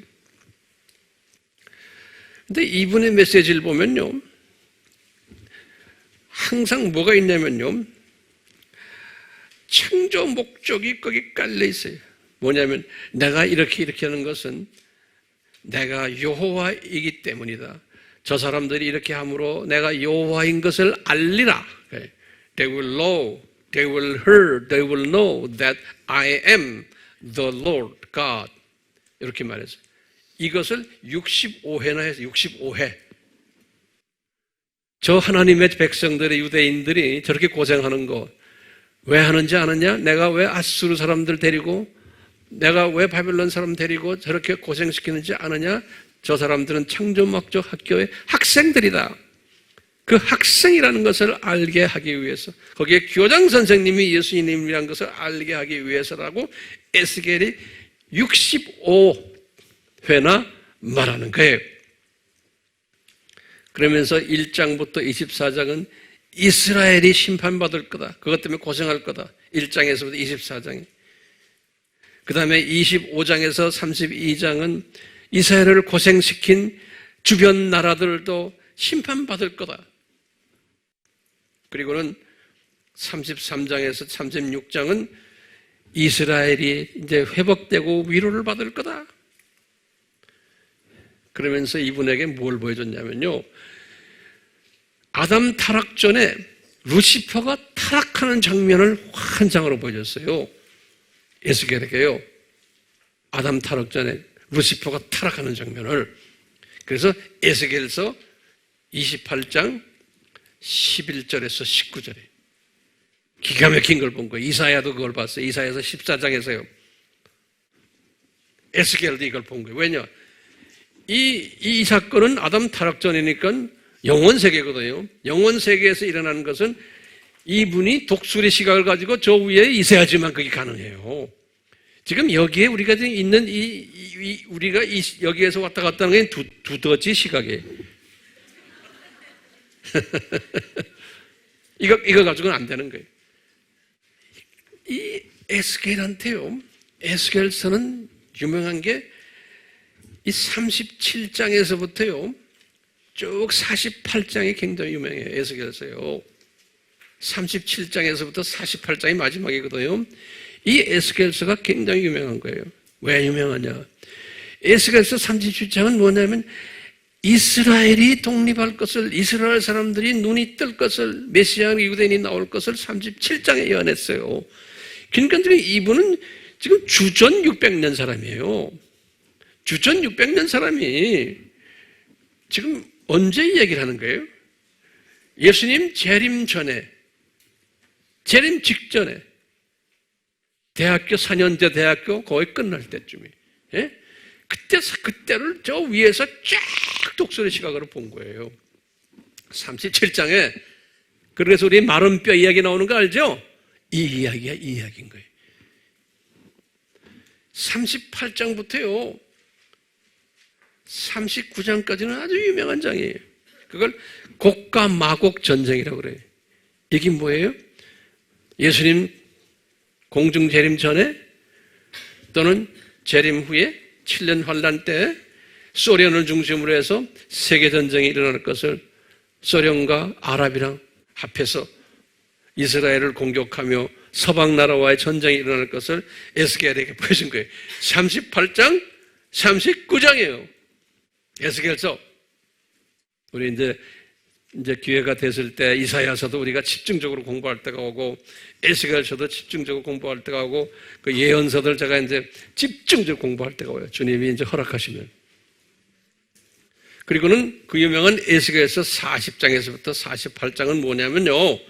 근데 이분의 메시지를 보면요, 항상 뭐가 있냐면요, 창조 목적이 거기 깔려 있어요. 뭐냐면 내가 이렇게 하는 것은 내가 여호와이기 때문이다. 저 사람들이 이렇게 함으로 내가 여호와인 것을 알리라. They will hear, they will know that I am the Lord God. 이렇게 말했어요. 이것을 65회나 해서 65회. 저 하나님의 백성들의 유대인들이 저렇게 고생하는 거 왜 하는지 아느냐? 내가 왜 아수르 사람들 데리고, 내가 왜 바벨론 사람 데리고 저렇게 고생시키는지 아느냐? 저 사람들은 창조목적 학교의 학생들이다. 그 학생이라는 것을 알게 하기 위해서, 거기에 교장 선생님이 예수님이라는 것을 알게 하기 위해서라고 에스겔이 65회나 말하는 거예요. 그러면서 1장부터 24장은 이스라엘이 심판받을 거다. 그것 때문에 고생할 거다. 1장에서부터 24장이. 그 다음에 25장에서 32장은 이스라엘을 고생시킨 주변 나라들도 심판받을 거다. 그리고는 33장에서 36장은 이스라엘이 이제 회복되고 위로를 받을 거다. 그러면서 이분에게 뭘 보여줬냐면요, 아담 타락 전에 루시퍼가 타락하는 장면을 환상으로 보여줬어요. 에스겔에게요. 아담 타락 전에 루시퍼가 타락하는 장면을. 그래서 에스겔서 28장 11절에서 19절에 기가 막힌 걸 본 거예요. 이사야도 그걸 봤어요. 이사야서 14장에서요. 에스겔도 이걸 본 거예요. 왜냐? 이 사건은 아담 타락 전이니까 영원 세계거든요. 영원 세계에서 일어나는 것은 이분이 독수리 시각을 가지고 저 위에 있어야지만 그게 가능해요. 지금 여기에 우리가 있는 우리가 여기에서 왔다 갔다 하는 게 두더지 시각이에요. 이거 가지고는 안 되는 거예요. 이 에스겔한테요. 에스겔서는 유명한 게 이 37장에서부터요. 쭉 48장이 굉장히 유명해요. 에스겔서요. 37장에서부터 48장이 마지막이거든요. 이 에스겔서가 굉장히 유명한 거예요. 왜 유명하냐? 에스겔서 37장은 뭐냐면 이스라엘이 독립할 것을, 이스라엘 사람들이 눈이 뜰 것을, 메시아 유대인이 나올 것을 37장에 예언했어요. 그러니까 지금 이분은 지금 주전 600년 사람이에요. 주전 600년 사람이 지금 언제 얘기를 하는 거예요? 예수님 재림 전에, 재림 직전에, 대학교 4년제 대학교 거의 끝날 때쯤에, 예? 그때를 저 위에서 쫙 독수리 시각으로 본 거예요. 37장에. 그래서 우리 마른 뼈 이야기 나오는 거 알죠? 이 이야기가 이 이야기인 거예요. 38장부터요 39장까지는 아주 유명한 장이에요. 그걸 곡과 마곡 전쟁이라고 그래요. 이게 뭐예요? 예수님 공중 재림 전에 또는 재림 후에 7년 환란 때 소련을 중심으로 해서 세계 전쟁이 일어날 것을 소련과 아랍이랑 합해서 이스라엘을 공격하며 서방 나라와의 전쟁이 일어날 것을 에스겔에게 보여준 거예요. 38장, 39장이에요. 에스겔서. 우리 이제 기회가 됐을 때 이사야서도 우리가 집중적으로 공부할 때가 오고 에스겔서도 집중적으로 공부할 때가 오고 그 예언서들 제가 이제 집중적으로 공부할 때가 와요. 주님이 이제 허락하시면. 그리고는 그 유명한 에스겔서 40장에서부터 48장은 뭐냐면요.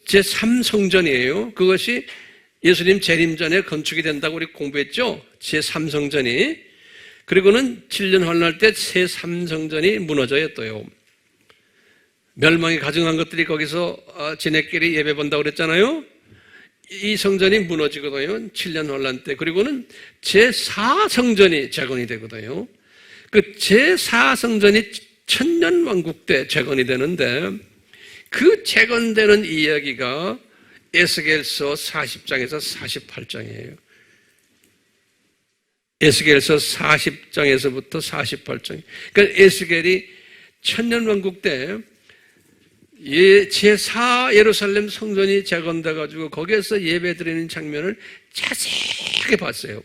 제3성전이에요. 그것이 예수님 재림 전에 건축이 된다고 우리 공부했죠. 제3성전이. 그리고는 7년 환란 때 제3성전이 무너져요 또요. 멸망이 가증한 것들이 거기서 지네끼리 예배 본다고 그랬잖아요. 이 성전이 무너지거든요. 7년 환란 때. 그리고는 제4성전이 재건이 되거든요. 그 제4성전이 천년왕국 때 재건이 되는데 그 재건되는 이야기가 에스겔서 40장에서 48장이에요. 에스겔서 40장에서부터 48장. 그러니까 에스겔이 천년왕국 때 제4 예루살렘 성전이 재건돼가지고 거기에서 예배 드리는 장면을 자세하게 봤어요.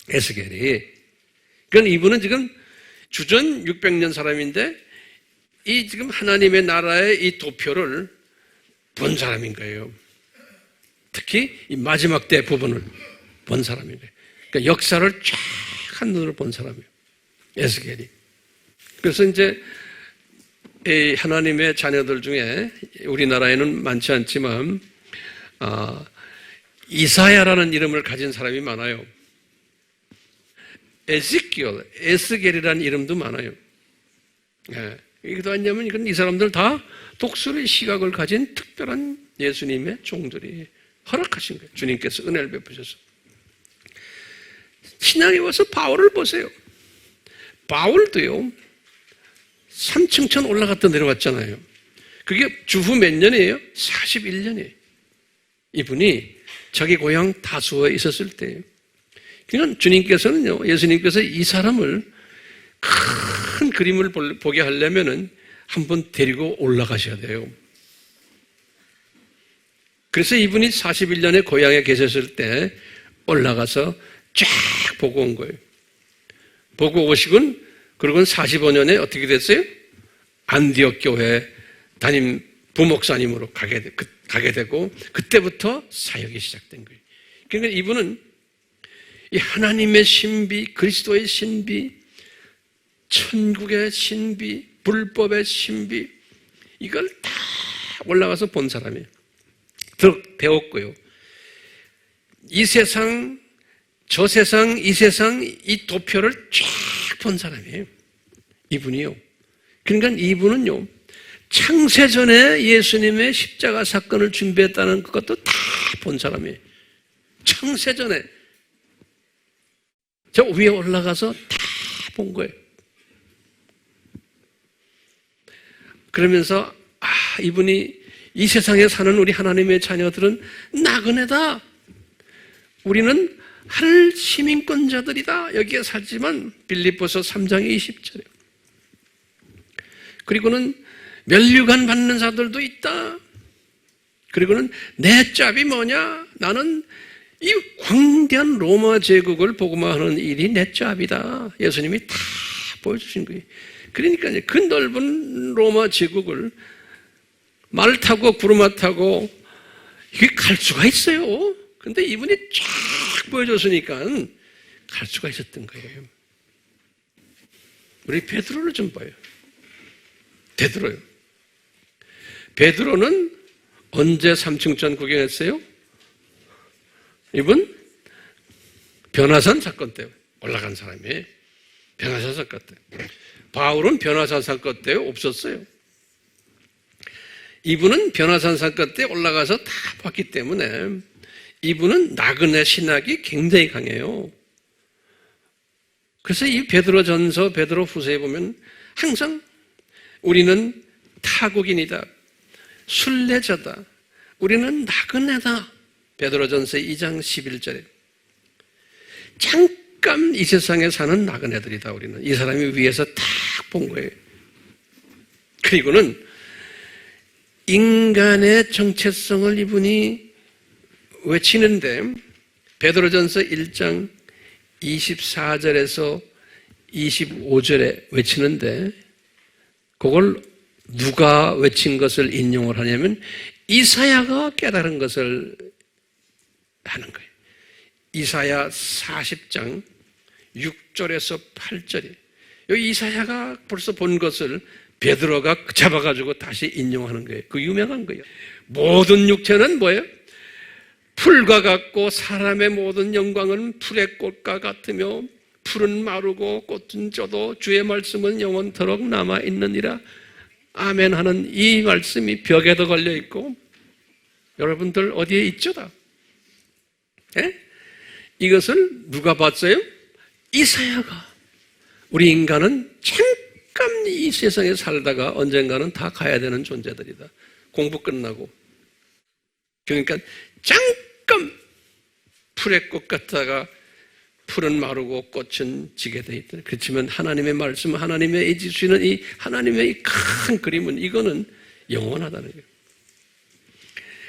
에스겔이. 그러니까 이분은 지금 주전 600년 사람인데 이 지금 하나님의 나라의 이 도표를 본 사람인 거예요. 특히 이 마지막 때 부분을 본 사람인 거예요. 그러니까 역사를 쫙 한눈으로 본 사람이에요. 에스겔이. 그래서 이제 이 하나님의 자녀들 중에 우리나라에는 많지 않지만 이사야라는 이름을 가진 사람이 많아요. 에스겔이라는 이름도 많아요. 예. 이게 왜냐하면 이건 이 사람들 다 독수리 시각을 가진 특별한 예수님의 종들이 허락하신 거예요. 주님께서 은혜를 베푸셔서. 신앙에 와서 바울을 보세요. 바울도요 3층천 올라갔다 내려왔잖아요. 그게 주후 몇 년이에요? 41년이에요. 이분이 자기 고향 다수어에 있었을 때예요. 그러니까 주님께서는요, 예수님께서 이 사람을 큰 그림을 보게 하려면은 한번 데리고 올라가셔야 돼요. 그래서 이분이 41년에 고향에 계셨을 때 올라가서 쫙 보고 온 거예요. 보고 오시곤 그러고는 45년에 어떻게 됐어요? 안디옥 교회 담임 부목사님으로 가게 되고 그때부터 사역이 시작된 거예요. 그러니까 이분은 이 하나님의 신비, 그리스도의 신비, 천국의 신비, 불법의 신비, 이걸 다 올라가서 본 사람이에요. 배웠고요. 이 세상, 저 세상, 이 세상, 이 도표를 쫙 본 사람이에요. 이분이요. 그러니까 이분은요, 창세전에 예수님의 십자가 사건을 준비했다는 것도 다 본 사람이에요. 창세전에. 저 위에 올라가서 다 본 거예요. 그러면서, 이분이 이 세상에 사는 우리 하나님의 자녀들은 나그네다. 우리는 하늘 시민권자들이다. 여기에 살지만 빌립보서 3장 20절에. 그리고는 면류관 받는 자들도 있다. 그리고는 내 짭이 뭐냐? 나는 이 광대한 로마 제국을 복음화하는 일이 내 짭이다. 예수님이 다 보여주신 거예요. 그러니까 그 넓은 로마 제국을 말 타고 구르마 타고 이게 갈 수가 있어요. 근데 이분이 쫙 보여줬으니까 갈 수가 있었던 거예요. 우리 베드로를 좀 봐요. 베드로요. 베드로는 언제 삼층천 구경했어요? 이분 변화산 사건 때 올라간 사람이에요. 변화산 사건 때. 바울은 변화산 사건 때 없었어요. 이분은 변화산 사건 때 올라가서 다 봤기 때문에 이분은 나그네 신학이 굉장히 강해요. 그래서 이 베드로전서, 베드로후서에 보면 항상 우리는 타국인이다. 순례자다. 우리는 나그네다. 베드로전서 2장 11절에. 잠깐 이 세상에 사는 나그네들이다. 우리는. 이 사람이 위에서 딱 본 거예요. 그리고는 인간의 정체성을 이분이 외치는데 베드로전서 1장 24절에서 25절에 외치는데 그걸 누가 외친 것을 인용을 하냐면 이사야가 깨달은 것을 하는 거예요. 이사야 40장 6절에서 8절에 여기 이사야가 벌써 본 것을 베드로가 잡아가지고 다시 인용하는 거예요. 그 유명한 거예요. 모든 육체는 뭐예요? 풀과 같고 사람의 모든 영광은 풀의 꽃과 같으며 풀은 마르고 꽃은 쪄도 주의 말씀은 영원토록 남아있느니라. 아멘 하는 이 말씀이 벽에도 걸려있고 여러분들 어디에 있죠? 다? 예? 이것을 누가 봤어요? 이사야가. 우리 인간은 잠깐 이 세상에 살다가 언젠가는 다 가야 되는 존재들이다. 공부 끝나고. 그러니까 잠깐 풀의 꽃 같다가 풀은 마르고 꽃은 지게 돼 있다. 그렇지만 하나님의 말씀, 하나님의 주시는 이 하나님의 이 큰 그림은 이거는 영원하다는 거예요.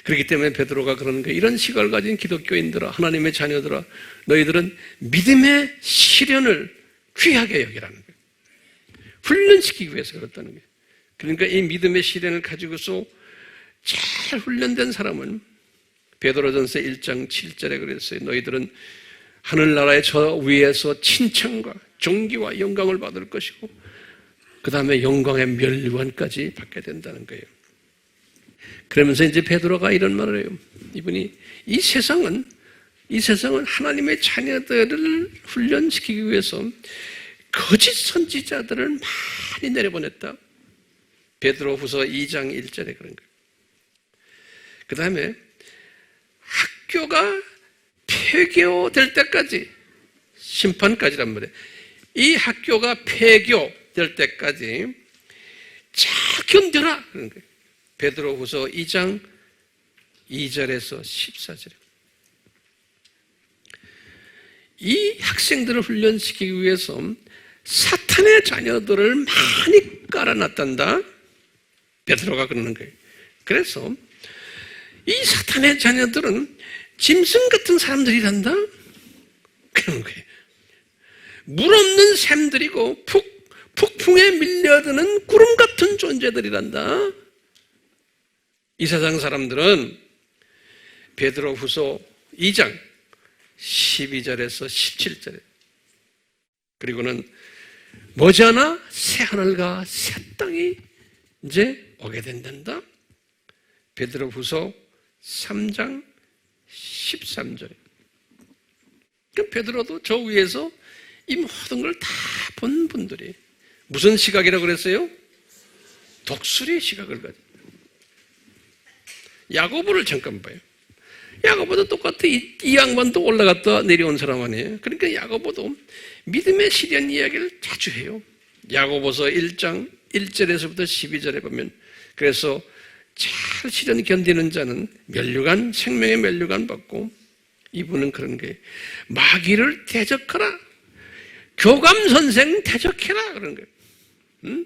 그렇기 때문에 베드로가 그러는 거예요. 이런 시각을 가진 기독교인들아, 하나님의 자녀들아, 너희들은 믿음의 시련을 귀하게 여기라는 거예요. 훈련시키기 위해서 그렇다는 거예요. 그러니까 이 믿음의 시련을 가지고서 잘 훈련된 사람은 베드로전서 1장 7절에 그랬어요. 너희들은 하늘나라의 저 위에서 칭찬과 존귀와 영광을 받을 것이고 그 다음에 영광의 멸류관까지 받게 된다는 거예요. 그러면서 이제 베드로가 이런 말을 해요. 이분이 이 세상은 하나님의 자녀들을 훈련시키기 위해서 거짓 선지자들을 많이 내려보냈다. 베드로후서 2장 1절에 그런 거예요. 그 다음에 학교가 폐교될 때까지 심판까지란 말이에요. 이 학교가 폐교될 때까지 잘 견뎌라 그런 거예요. 베드로후서 2장 2절에서 14절에 이 학생들을 훈련시키기 위해서 사탄의 자녀들을 많이 깔아놨단다. 베드로가 그러는 거예요. 그래서 이 사탄의 자녀들은 짐승 같은 사람들이란다. 그런 거예요. 물 없는 샘들이고 폭풍에 밀려드는 구름 같은 존재들이란다. 이 세상 사람들은 베드로후서 2장 12절에서 17절에 그리고는 머지않아 새 하늘과 새 땅이 이제 오게 된단다. 베드로후서 3장 13절에. 그러니까 베드로도 저 위에서 이 모든 걸 다 본 분들이 무슨 시각이라고 그랬어요? 독수리의 시각을 가진. 야고보를 잠깐 봐요. 야고보도 똑같아. 이 양반도 올라갔다 내려온 사람 아니에요. 그러니까 야고보도 믿음의 시련 이야기를 자주 해요. 야고보서 1장 1절에서부터 12절에 보면, 그래서 잘 시련 견디는 자는 면류관, 생명의 면류관 받고, 이분은 그런 거예요. 마귀를 대적하라. 교감 선생 대적해라. 그런 거예요. 응?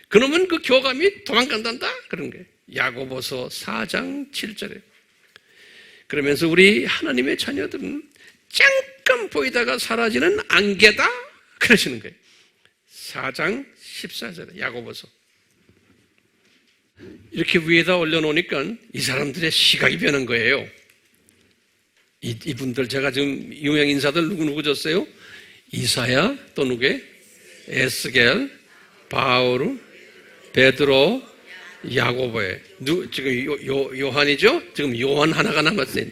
그러면 그 교감이 도망간단다. 그런 거예요. 야고보서 4장 7절에. 그러면서 우리 하나님의 자녀들은 잠깐 보이다가 사라지는 안개다. 그러시는 거예요. 4장 14절에 야고보서. 이렇게 위에다 올려놓으니까 이 사람들의 시각이 변한 거예요. 이분들 제가 지금 유명 인사들 누구 줬어요? 이사야 또 누구에? 에스겔, 바울, 베드로, 야고보에. 지금 요한이죠? 지금 요한 하나가 남았어요.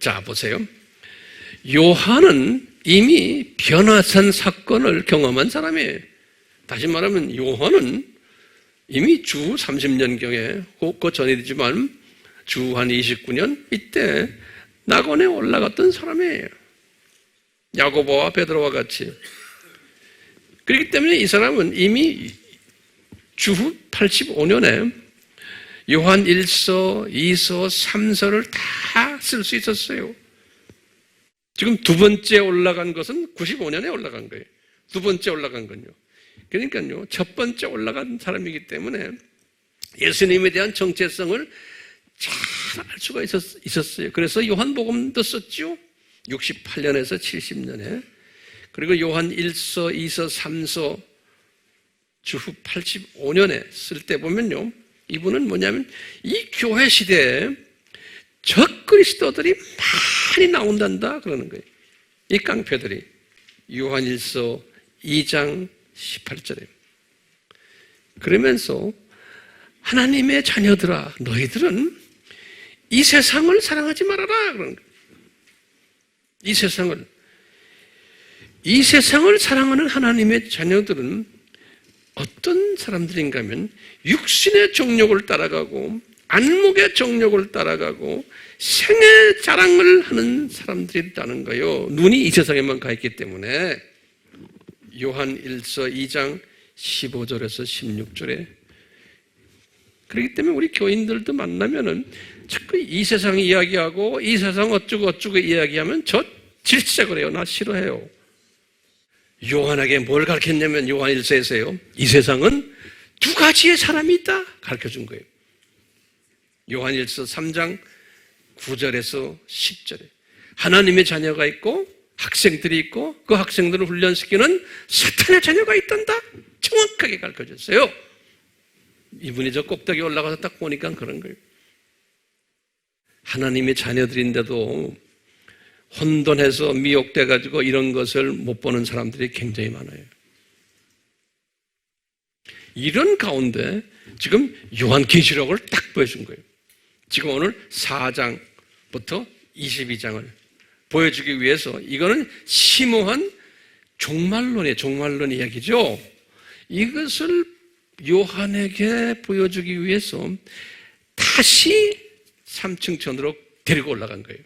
자, 보세요. 요한은 이미 변화산 사건을 경험한 사람이에요. 다시 말하면 요한은 이미 주 30년경에, 그 전이지만 주 한 29년 이때 낙원에 올라갔던 사람이에요. 야고보와 베드로와 같이. 그렇기 때문에 이 사람은 이미 주후 85년에 요한 1서, 2서, 3서를 다 쓸 수 있었어요. 지금 두 번째 올라간 것은 95년에 올라간 거예요. 두 번째 올라간 건요. 그러니까요, 첫 번째 올라간 사람이기 때문에 예수님에 대한 정체성을 잘 알 수가 있었어요. 그래서 요한복음도 썼죠. 68년에서 70년에. 그리고 요한 1서, 2서, 3서 주후 85년에 쓸 때 보면요, 이분은 뭐냐면 이 교회 시대에 적그리스도들이 많이 나온단다 그러는 거예요. 이 깡패들이. 요한 1서 2장 18절에. 그러면서 하나님의 자녀들아, 너희들은 이 세상을 사랑하지 말아라 그러는 거예요. 이 세상을 사랑하는 하나님의 자녀들은 어떤 사람들인가 하면 육신의 정욕을 따라가고 안목의 정욕을 따라가고 생애 자랑을 하는 사람들이라는 거예요. 눈이 이 세상에만 가 있기 때문에. 요한 1서 2장 15절에서 16절에. 그렇기 때문에 우리 교인들도 만나면은 자꾸 이 세상 이야기하고 이 세상 어쩌고 이야기하면 저 질색을 해요. 나 싫어해요. 요한에게 뭘 가르쳤냐면 요한 1서에서요. 이 세상은 두 가지의 사람이 있다 가르쳐준 거예요. 요한 1서 3장 9절에서 10절에. 하나님의 자녀가 있고 학생들이 있고 그 학생들을 훈련시키는 사탄의 자녀가 있단다. 정확하게 가르쳐줬어요. 이분이 저 꼭대기에 올라가서 딱 보니까 그런 거예요. 하나님의 자녀들인데도 혼돈해서 미혹돼가지고 이런 것을 못 보는 사람들이 굉장히 많아요. 이런 가운데 지금 요한계시록을 딱 보여준 거예요. 지금 오늘 4장부터 22장을 보여주기 위해서, 이거는 심오한 종말론이에요. 종말론 이야기죠. 이것을 요한에게 보여주기 위해서 다시 3층 천으로 데리고 올라간 거예요.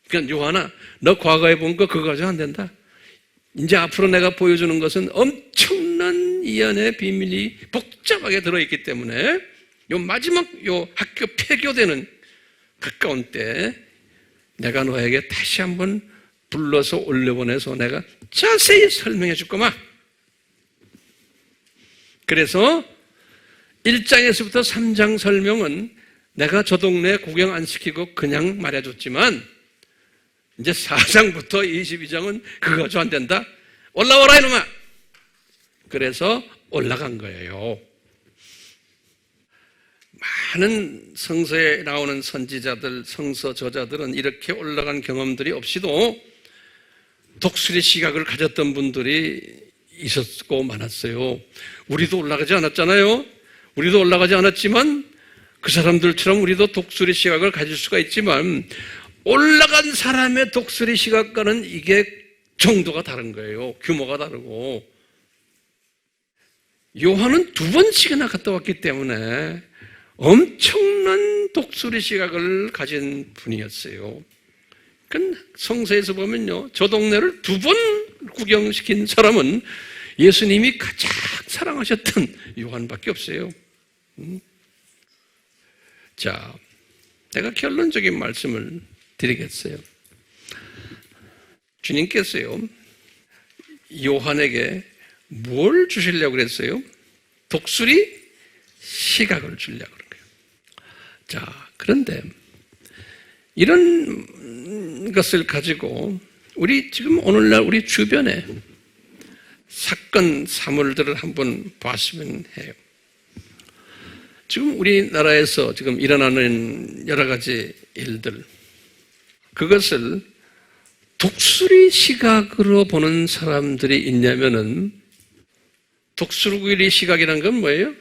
그러니까 요한아, 너 과거에 본 거 그거 가지고 안 된다. 이제 앞으로 내가 보여주는 것은 엄청난 이 안에 비밀이 복잡하게 들어있기 때문에 요 마지막 요 학교 폐교되는 가까운 때 내가 너에게 다시 한번 불러서 올려보내서 내가 자세히 설명해 줄 거마. 그래서 1장에서부터 3장 설명은 내가 저 동네 구경 안 시키고 그냥 말해줬지만 이제 4장부터 22장은 그거 가지고 안 된다. 올라와라 이놈아. 그래서 올라간 거예요. 많은 성서에 나오는 선지자들, 성서 저자들은 이렇게 올라간 경험들이 없이도 독수리 시각을 가졌던 분들이 있었고 많았어요. 우리도 올라가지 않았잖아요. 우리도 올라가지 않았지만 그 사람들처럼 우리도 독수리 시각을 가질 수가 있지만 올라간 사람의 독수리 시각과는 이게 정도가 다른 거예요. 규모가 다르고. 요한은 2번씩이나 갔다 왔기 때문에 엄청난 독수리 시각을 가진 분이었어요. 성서에서 보면요, 저 동네를 2번 구경시킨 사람은 예수님이 가장 사랑하셨던 요한밖에 없어요. 자, 내가 결론적인 말씀을 드리겠어요. 주님께서요, 요한에게 뭘 주시려고 그랬어요? 독수리 시각을 주려고 그런 거예요. 자, 그런데 이런 것을 가지고 우리 지금 오늘날 우리 주변에 사건, 사물들을 한번 봤으면 해요. 지금 우리나라에서 지금 일어나는 여러 가지 일들, 그것을 독수리 시각으로 보는 사람들이 있냐면은, 독수리 시각이란 건 뭐예요?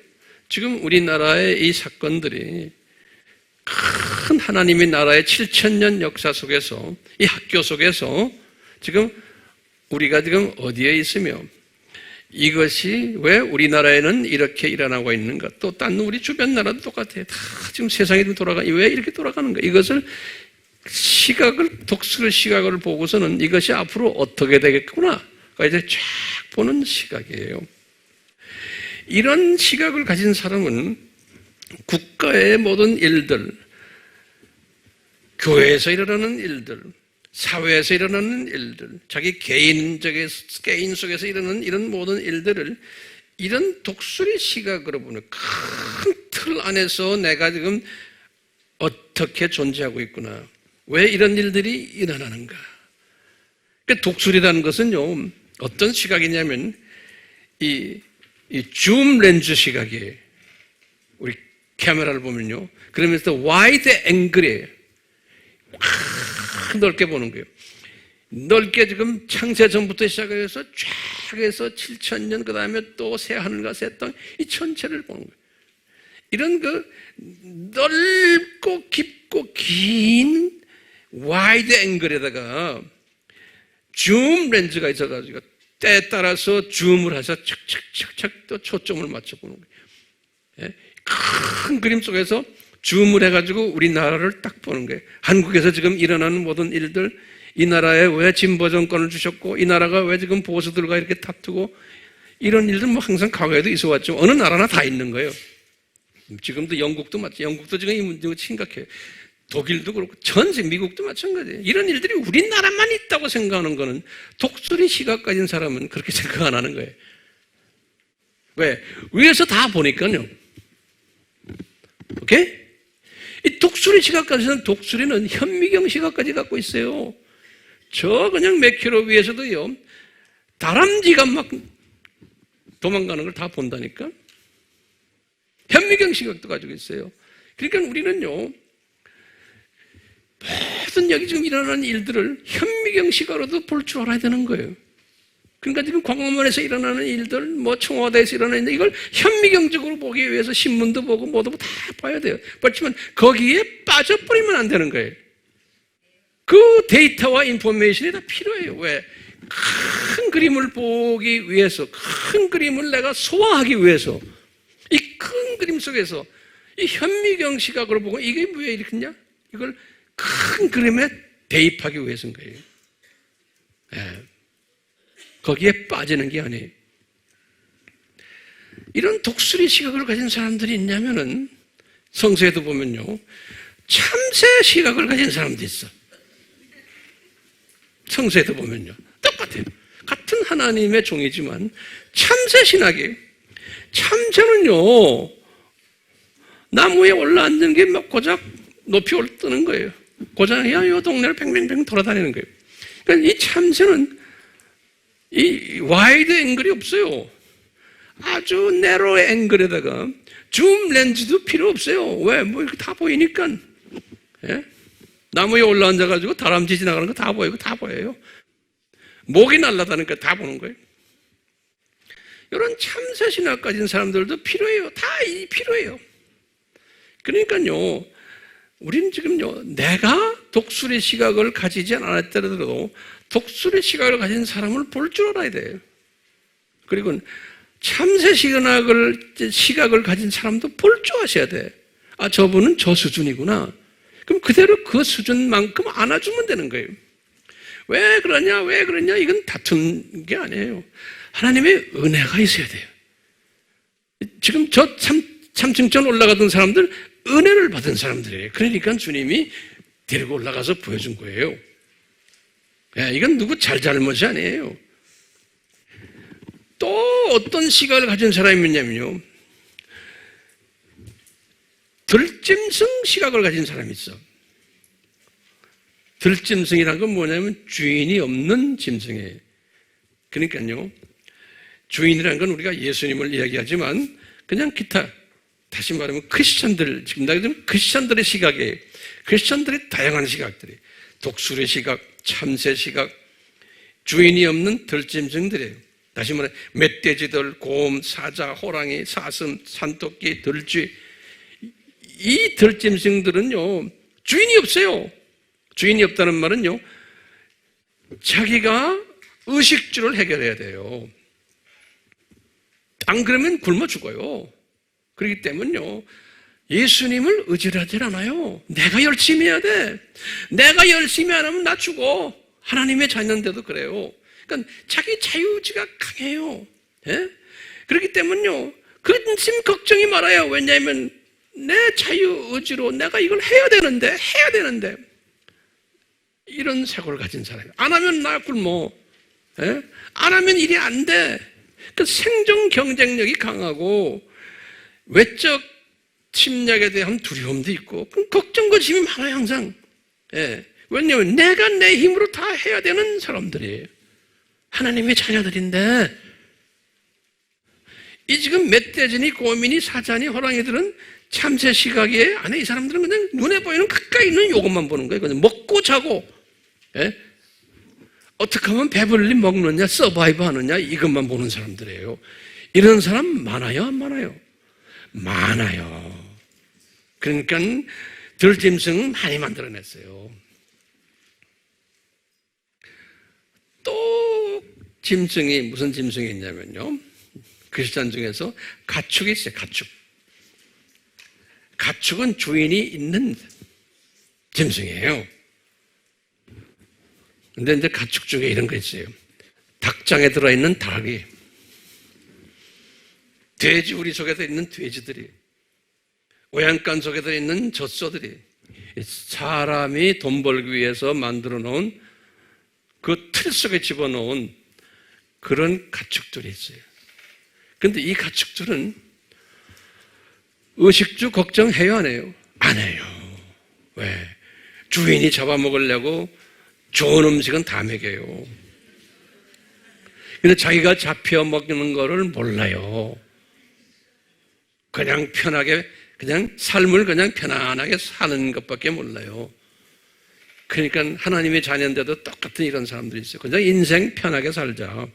지금 우리나라의 이 사건들이 큰 하나님의 나라의 7,000년 역사 속에서, 이 학교 속에서 지금 우리가 지금 어디에 있으며, 이것이 왜 우리나라에는 이렇게 일어나고 있는가, 또 딴 우리 주변 나라도 똑같아요. 다 지금 세상이 왜 이렇게 돌아가는가, 이것을 독수리 시각을 보고서는 이것이 앞으로 어떻게 되겠구나, 이제 쫙 보는 시각이에요. 이런 시각을 가진 사람은 국가의 모든 일들, 교회에서 일어나는 일들, 사회에서 일어나는 일들, 자기 개인 속에서 일어나는 이런 모든 일들을 이런 독수리 시각으로 보는 큰 틀 안에서 내가 지금 어떻게 존재하고 있구나, 왜 이런 일들이 일어나는가. 독수리라는 것은요, 어떤 시각이냐면 이 줌 렌즈 시각이에요. 우리 카메라를 보면요, 그러면서 와이드 앵글이에요. 넓게 보는 거예요. 넓게 지금 창세 전부터 시작해서 쫙 해서 7,000년, 그 다음에 또 새 하늘과 새 땅, 이 전체를 보는 거예요. 이런 넓고 깊고 긴 와이드 앵글에다가 줌 렌즈가 있어가지고 때에 따라서 줌을 해서 착착착착 또 초점을 맞춰보는 거예요. 예? 큰 그림 속에서 줌을 해가지고 우리나라를 딱 보는 거예요. 한국에서 지금 일어나는 모든 일들, 이 나라에 왜 진보 정권을 주셨고, 이 나라가 왜 지금 보수들과 이렇게 다투고, 이런 일들 뭐 항상 과거에도 있어 왔죠. 어느 나라나 다 있는 거예요. 지금도 영국도 영국도 지금 이 문제가 심각해요. 독일도 그렇고 미국도 마찬가지예요. 이런 일들이 우리나라만 있다고 생각하는 거는, 독수리 시각 가진 사람은 그렇게 생각 안 하는 거예요. 왜? 위에서 다 보니까요. 오케이? 이 독수리 시각까지는, 독수리는 현미경 시각까지 갖고 있어요. 저 그냥 몇 킬로 위에서도요, 다람쥐가 막 도망가는 걸 다 본다니까? 현미경 시각도 가지고 있어요. 그러니까 우리는요, 모든 여기 지금 일어나는 일들을 현미경 시각으로도 볼 줄 알아야 되는 거예요. 그러니까 지금 광화문에서 일어나는 일들, 뭐 청와대에서 일어나는 일들, 이걸 현미경적으로 보기 위해서 신문도 보고 뭐도 보고 다 봐야 돼요. 그렇지만 거기에 빠져버리면 안 되는 거예요. 그 데이터와 인포메이션이 다 필요해요. 왜? 큰 그림을 보기 위해서, 큰 그림을 내가 소화하기 위해서, 이 큰 그림 속에서 이 현미경 시각으로 보고 이게 왜 이렇겠냐? 이걸 큰 그림에 대입하기 위해서인 거예요. 네. 거기에 빠지는 게 아니에요. 이런 독수리 시각을 가진 사람들이 있냐면은, 성서에도 보면요, 참새 시각을 가진 사람도 있어. 성서에도 보면요, 똑같아요. 같은 하나님의 종이지만 참새 신학이에요. 참새는요, 나무에 올라앉는 게 막 고작 높이 뜨는 거예요. 고장이야 요 동네를 뱅뱅뱅 돌아다니는 거예요. 그러니까 이 참새는 이 와이드 앵글이 없어요. 아주 내로 앵글에다가 줌 렌즈도 필요 없어요. 왜? 뭐 이렇게 다 보이니까. 예? 나무에 올라앉아가지고 다람쥐 지나가는 거 다 보이고 다 보여요. 목이 날아다니까 다 보는 거예요. 이런 참새 신학 가진 사람들도 필요해요. 다 필요해요. 그러니까요, 우리는 지금요, 내가 독수리 시각을 가지지 않았더라도 독수리 시각을 가진 사람을 볼 줄 알아야 돼요. 그리고 참새 시각을 가진 사람도 볼 줄 아셔야 돼. 아, 저분은 저 수준이구나. 그럼 그대로 그 수준만큼 안아주면 되는 거예요. 왜 그러냐, 이건 다툰 게 아니에요. 하나님의 은혜가 있어야 돼요. 지금 저 참칭천 올라가던 사람들, 은혜를 받은 사람들이에요. 그러니까 주님이 데리고 올라가서 보여준 거예요. 이건 누구 잘못이 아니에요. 또 어떤 시각을 가진 사람이 있냐면요, 들짐승 시각을 가진 사람이 있어. 들짐승이란 건 뭐냐면 주인이 없는 짐승이에요. 그러니까요, 주인이라는 건 우리가 예수님을 이야기하지만 그냥 기타, 다시 말하면 크리스천들, 지금 나가면 크리스천들의 시각이에요. 크리스천들의 다양한 시각들이, 독수리 시각, 참새 시각, 주인이 없는 들짐승들이에요. 다시 말해 멧돼지들, 곰, 사자, 호랑이, 사슴, 산토끼, 들쥐, 이 들짐승들은요 주인이 없어요. 주인이 없다는 말은요, 자기가 의식주를 해결해야 돼요. 안 그러면 굶어 죽어요. 그렇기 때문에요, 예수님을 의지하지 않아요. 내가 열심히 해야 돼. 내가 열심히 안 하면 나 죽어. 하나님의 자녀인데도 그래요. 그러니까 자기 자유의지가 강해요. 예? 그렇기 때문에요, 근심 걱정이 많아요. 왜냐하면 내 자유의지로 내가 이걸 해야 되는데 이런 사고를 가진 사람이에요. 안 하면 나 굶어. 예? 안 하면 일이 안 돼. 그 생존 경쟁력이 강하고 외적 침략에 대한 두려움도 있고 걱정 고심이 많아요 항상. 예. 왜냐하면 내가 내 힘으로 다 해야 되는 사람들이에요. 하나님의 자녀들인데, 이 지금 멧돼지니 곰이니 사자니 호랑이들은 참새 시각에 안에 이 사람들은 그냥 눈에 보이는 가까이 있는 요것만 보는 거예요. 그냥 먹고 자고, 예? 어떻게 하면 배불리 먹느냐, 서바이브 하느냐, 이것만 보는 사람들이에요. 이런 사람 많아요, 안 많아요? 많아요. 그러니까 들짐승 많이 만들어냈어요. 또 짐승이 무슨 짐승이 있냐면요, 크리스찬 중에서 가축이 있어요. 가축은 주인이 있는 짐승이에요. 근데 이제 가축 중에 이런 거 있어요. 닭장에 들어있는 닭이, 돼지우리 속에 들어있는 돼지들이, 오양간 속에 들어있는 젖소들이, 사람이 돈 벌기 위해서 만들어 놓은 그 틀 속에 집어넣은 그런 가축들이 있어요. 근데 이 가축들은 의식주 걱정해요, 안 해요? 안 해요. 왜? 주인이 잡아먹으려고 좋은 음식은 다 먹여요. 근데 자기가 잡혀 먹는 거를 몰라요. 그냥 편하게, 그냥 삶을 그냥 편안하게 사는 것밖에 몰라요. 그러니까 하나님의 자녀인데도 똑같은 이런 사람들이 있어요. 그냥 인생 편하게 살자.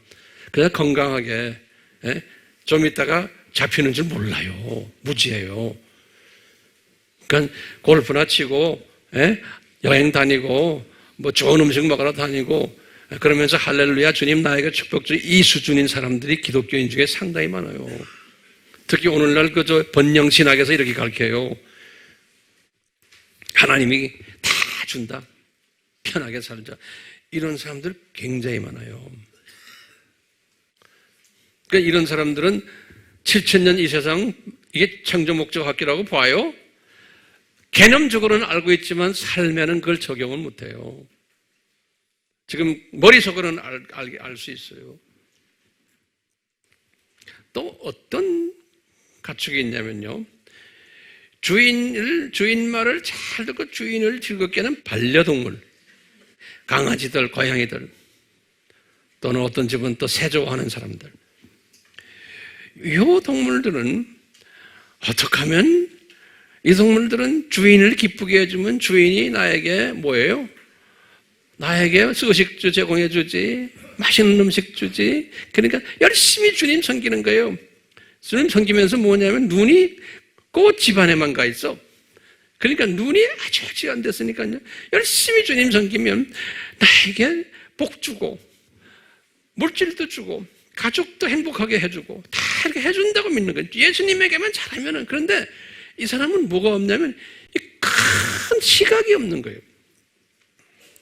그냥 건강하게. 예? 좀 있다가 잡히는 줄 몰라요. 무지해요. 그러니까 골프나 치고, 예? 여행 다니고, 뭐 좋은 음식 먹으러 다니고, 그러면서 할렐루야 주님 나에게 축복 주, 이 수준인 사람들이 기독교인 중에 상당히 많아요. 특히 오늘날 그저 번영신학에서 이렇게 가르쳐요. 하나님이 다 준다. 편하게 살자. 이런 사람들 굉장히 많아요. 그러니까 이런 사람들은 7,000년 이 세상, 이게 창조 목적 학교라고 봐요. 개념적으로는 알고 있지만 삶에는 그걸 적용을 못해요. 지금 머릿속으로는 알 수 있어요. 또 어떤 가축이 있냐면요, 주인 말을 잘 듣고 주인을 즐겁게 하는 반려동물, 강아지들, 고양이들, 또는 어떤 집은 또 새 좋아하는 사람들, 이 동물들은 어떻게 하면, 이 동물들은 주인을 기쁘게 해주면 주인이 나에게 뭐예요? 나에게 의식주 제공해 주지. 맛있는 음식 주지. 그러니까 열심히 주님 섬기는 거예요. 주님 섬기면서 뭐냐면 눈이 꼭 집안에만 가 있어. 그러니까 눈이 아주 안 됐으니까요. 열심히 주님 섬기면 나에게 복 주고 물질도 주고 가족도 행복하게 해주고 다 이렇게 해준다고 믿는 거예요. 예수님에게만 잘하면은. 그런데 이 사람은 뭐가 없냐면 큰 시각이 없는 거예요.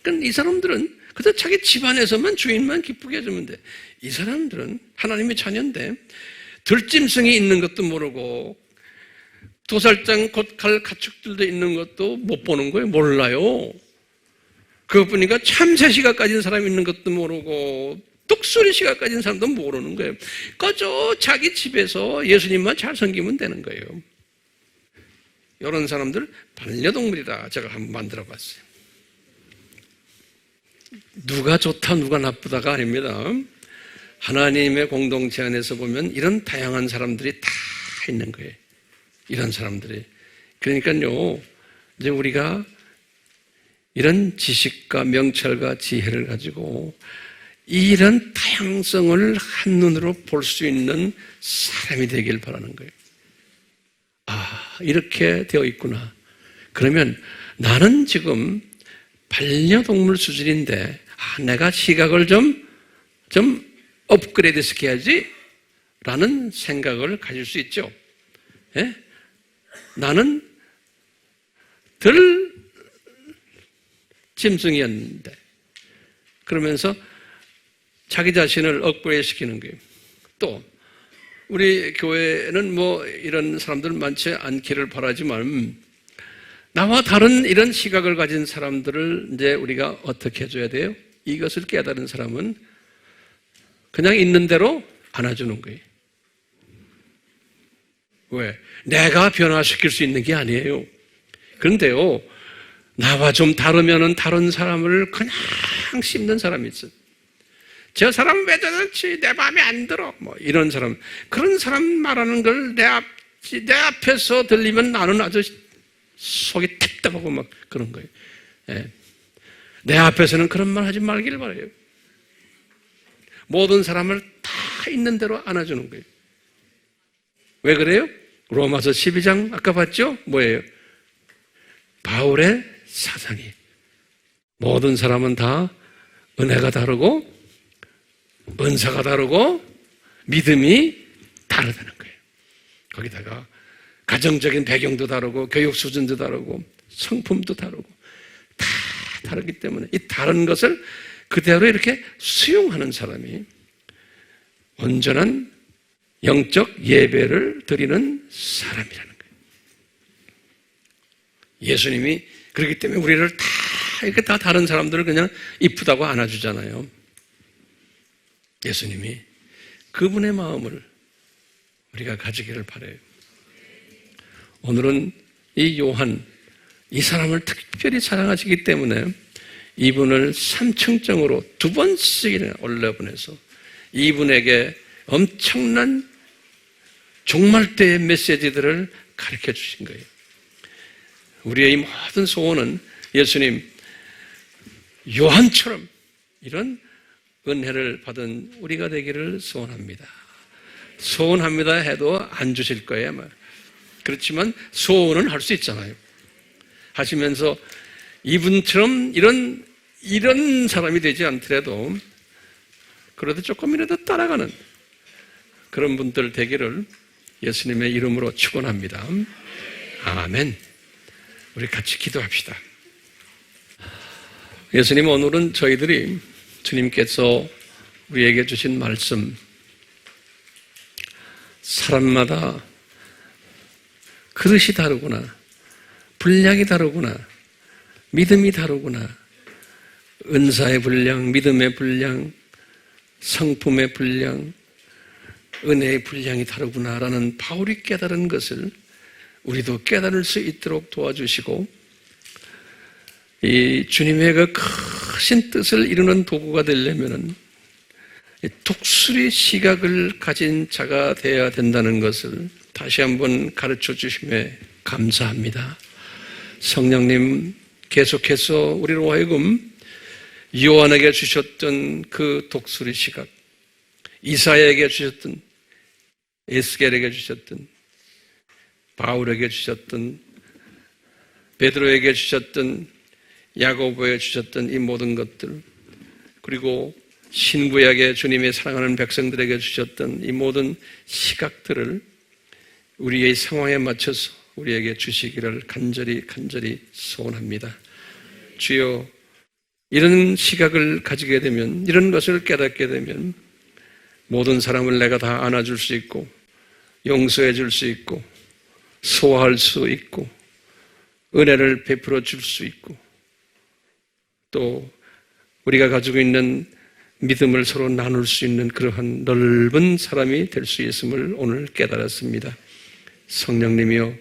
그러니까 이 사람들은 그저 자기 집안에서만 주인만 기쁘게 해주면 돼. 이 사람들은 하나님의 자녀인데 들짐승이 있는 것도 모르고 도살장 곧 갈 가축들도 있는 것도 못 보는 거예요. 몰라요. 그것뿐이니까 참새 시각 가진 사람이 있는 것도 모르고 독수리 시각 가진 사람도 모르는 거예요. 그저 자기 집에서 예수님만 잘 섬기면 되는 거예요. 이런 사람들 반려동물이다 제가 한번 만들어 봤어요. 누가 좋다 누가 나쁘다가 아닙니다. 하나님의 공동체 안에서 보면 이런 다양한 사람들이 다 있는 거예요. 이런 사람들이. 그러니까요, 이제 우리가 이런 지식과 명철과 지혜를 가지고 이런 다양성을 한눈으로 볼 수 있는 사람이 되길 바라는 거예요. 아, 이렇게 되어 있구나. 그러면 나는 지금 반려동물 수준인데, 아, 내가 시각을 좀 업그레이드 시켜야지 라는 생각을 가질 수 있죠. 예? 나는 덜 짐승이었는데 그러면서 자기 자신을 업그레이드 시키는 거예요. 또 우리 교회는 뭐 이런 사람들 많지 않기를 바라지만 나와 다른 이런 시각을 가진 사람들을 이제 우리가 어떻게 해줘야 돼요? 이것을 깨달은 사람은 그냥 있는 대로 안아주는 거예요. 왜? 내가 변화시킬 수 있는 게 아니에요. 그런데요, 나와 좀 다르면은 다른 사람을 그냥 씹는 사람이 있어요. 저 사람 왜 저렇지? 내 마음에 안 들어. 뭐 이런 사람. 그런 사람 말하는 걸 내 앞에서 들리면 나는 아주 속이 답답하고 막 그런 거예요. 예. 내 앞에서는 그런 말 하지 말길 바라요. 모든 사람을 다 있는 대로 안아주는 거예요. 왜 그래요? 로마서 12장 아까 봤죠? 뭐예요? 바울의 사상이 모든 사람은 다 은혜가 다르고 은사가 다르고 믿음이 다르다는 거예요. 거기다가 가정적인 배경도 다르고 교육 수준도 다르고 성품도 다르고 다 다르기 때문에 이 다른 것을 그대로 이렇게 수용하는 사람이 온전한 영적 예배를 드리는 사람이라는 거예요. 예수님이 그렇기 때문에 우리를 다 이렇게 다 다른 사람들을 그냥 이쁘다고 안아주잖아요. 예수님이 그분의 마음을 우리가 가지기를 바라요. 오늘은 이 요한, 이 사람을 특별히 사랑하시기 때문에 이분을 삼층정으로 2번씩이나 올려보내서 이분에게 엄청난 종말때의 메시지들을 가르쳐 주신 거예요. 우리의 이 모든 소원은 예수님, 요한처럼 이런 은혜를 받은 우리가 되기를 소원합니다. 소원합니다 해도 안 주실 거예요, 아마. 그렇지만 소원은 할 수 있잖아요. 하시면서 이분처럼 이런 사람이 되지 않더라도 그래도 조금이라도 따라가는 그런 분들 되기를 예수님의 이름으로 축원합니다. 아멘. 우리 같이 기도합시다. 예수님, 오늘은 저희들이 주님께서 우리에게 주신 말씀, 사람마다 그릇이 다르구나, 분량이 다르구나, 믿음이 다르구나, 은사의 분량, 믿음의 분량, 성품의 분량, 은혜의 분량이 다르구나라는 바울이 깨달은 것을 우리도 깨달을 수 있도록 도와주시고, 이 주님의 그 크신 뜻을 이루는 도구가 되려면은 독수리 시각을 가진 자가 되어야 된다는 것을 다시 한번 가르쳐 주심에 감사합니다. 성령님, 계속해서 우리로 하여금 요한에게 주셨던 그 독수리 시각, 이사야에게 주셨던, 에스겔에게 주셨던, 바울에게 주셨던, 베드로에게 주셨던, 야고보에게 주셨던 이 모든 것들, 그리고 신구약에 주님의 사랑하는 백성들에게 주셨던 이 모든 시각들을 우리의 상황에 맞춰서 우리에게 주시기를 간절히 소원합니다. 주여, 이런 시각을 가지게 되면, 이런 것을 깨닫게 되면 모든 사람을 내가 다 안아줄 수 있고 용서해 줄 수 있고 소화할 수 있고 은혜를 베풀어 줄 수 있고 또 우리가 가지고 있는 믿음을 서로 나눌 수 있는 그러한 넓은 사람이 될 수 있음을 오늘 깨달았습니다. 성령님이여,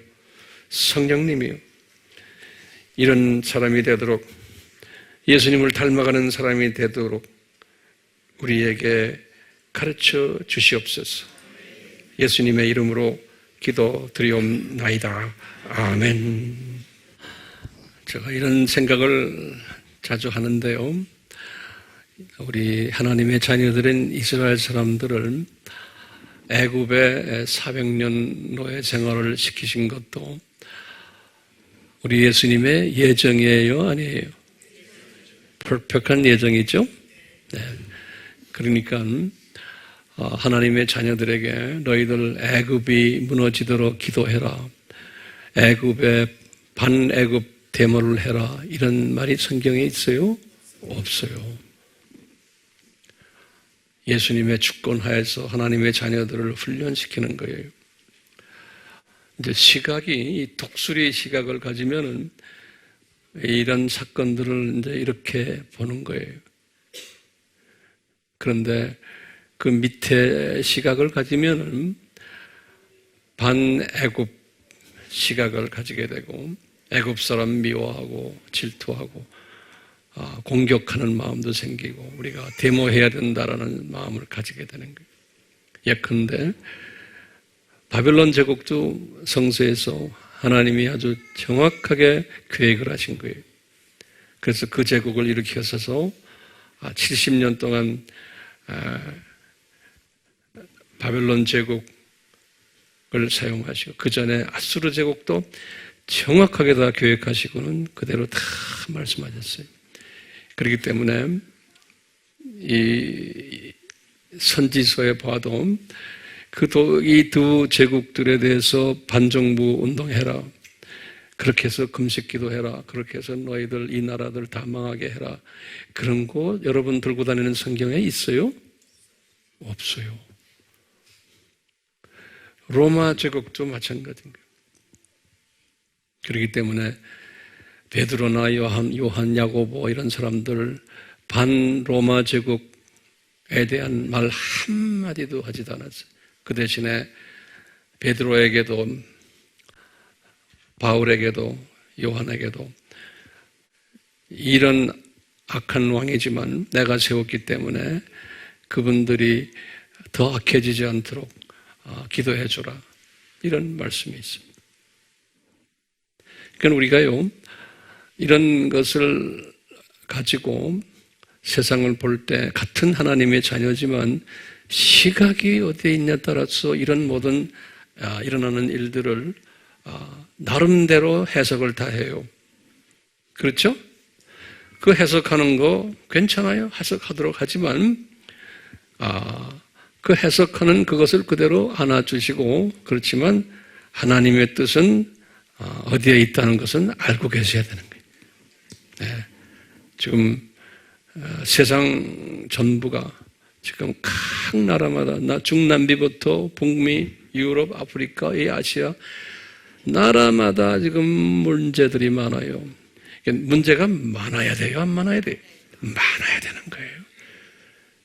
성령님이여, 이런 사람이 되도록, 예수님을 닮아가는 사람이 되도록 우리에게 가르쳐 주시옵소서. 예수님의 이름으로 기도드리옵나이다. 아멘. 제가 이런 생각을 자주 하는데요. 우리 하나님의 자녀들인 이스라엘 사람들을 애굽에 400년 노예 생활을 시키신 것도 우리 예수님의 예정이에요, 아니에요? 퍼펙트한 예정이죠? 네. 그러니까 하나님의 자녀들에게 너희들 애굽이 무너지도록 기도해라. 애굽에 반애굽 데모를 해라. 이런 말이 성경에 있어요? 없어요. 예수님의 주권하에서 하나님의 자녀들을 훈련시키는 거예요. 이제 시각이, 이 독수리 시각을 가지면은 이런 사건들을 이제 이렇게 보는 거예요. 그런데 그 밑에 시각을 가지면은 반애굽 시각을 가지게 되고 애굽 사람 미워하고 질투하고 공격하는 마음도 생기고 우리가 데모해야 된다라는 마음을 가지게 되는 거예요. 예컨대 바벨론 제국도 성서에서 하나님이 아주 정확하게 계획을 하신 거예요. 그래서 그 제국을 일으켜서서 70년 동안 바벨론 제국을 사용하시고 그 전에 아수르 제국도 정확하게 다 계획하시고는 그대로 다 말씀하셨어요. 그렇기 때문에 이 선지서에 봐도 이 두 제국들에 대해서 반정부 운동해라. 그렇게 해서 금식 기도해라. 그렇게 해서 너희들 이 나라들 다 망하게 해라. 그런 거 여러분 들고 다니는 성경에 있어요? 없어요. 로마 제국도 마찬가지인 거예요. 그렇기 때문에 베드로나 요한, 야고보 이런 사람들 반로마 제국에 대한 말 한마디도 하지도 않았어요. 그 대신에 베드로에게도 바울에게도 요한에게도 이런 악한 왕이지만 내가 세웠기 때문에 그분들이 더 악해지지 않도록 기도해 주라. 이런 말씀이 있습니다. 그러니까 우리가요, 이런 것을 가지고 세상을 볼 때 같은 하나님의 자녀지만 시각이 어디에 있냐에 따라서 이런 모든 일어나는 일들을 나름대로 해석을 다 해요. 그렇죠? 그 해석하는 거 괜찮아요. 해석하도록 하지만 그 해석하는 그것을 그대로 안아주시고 그렇지만 하나님의 뜻은 어디에 있다는 것은 알고 계셔야 되는 거예요. 네. 지금 세상 전부가 지금 각 나라마다 중남미부터 북미, 유럽, 아프리카, 아시아 나라마다 지금 문제들이 많아요. 문제가 많아야 돼요? 안 많아야 돼요? 많아야 되는 거예요.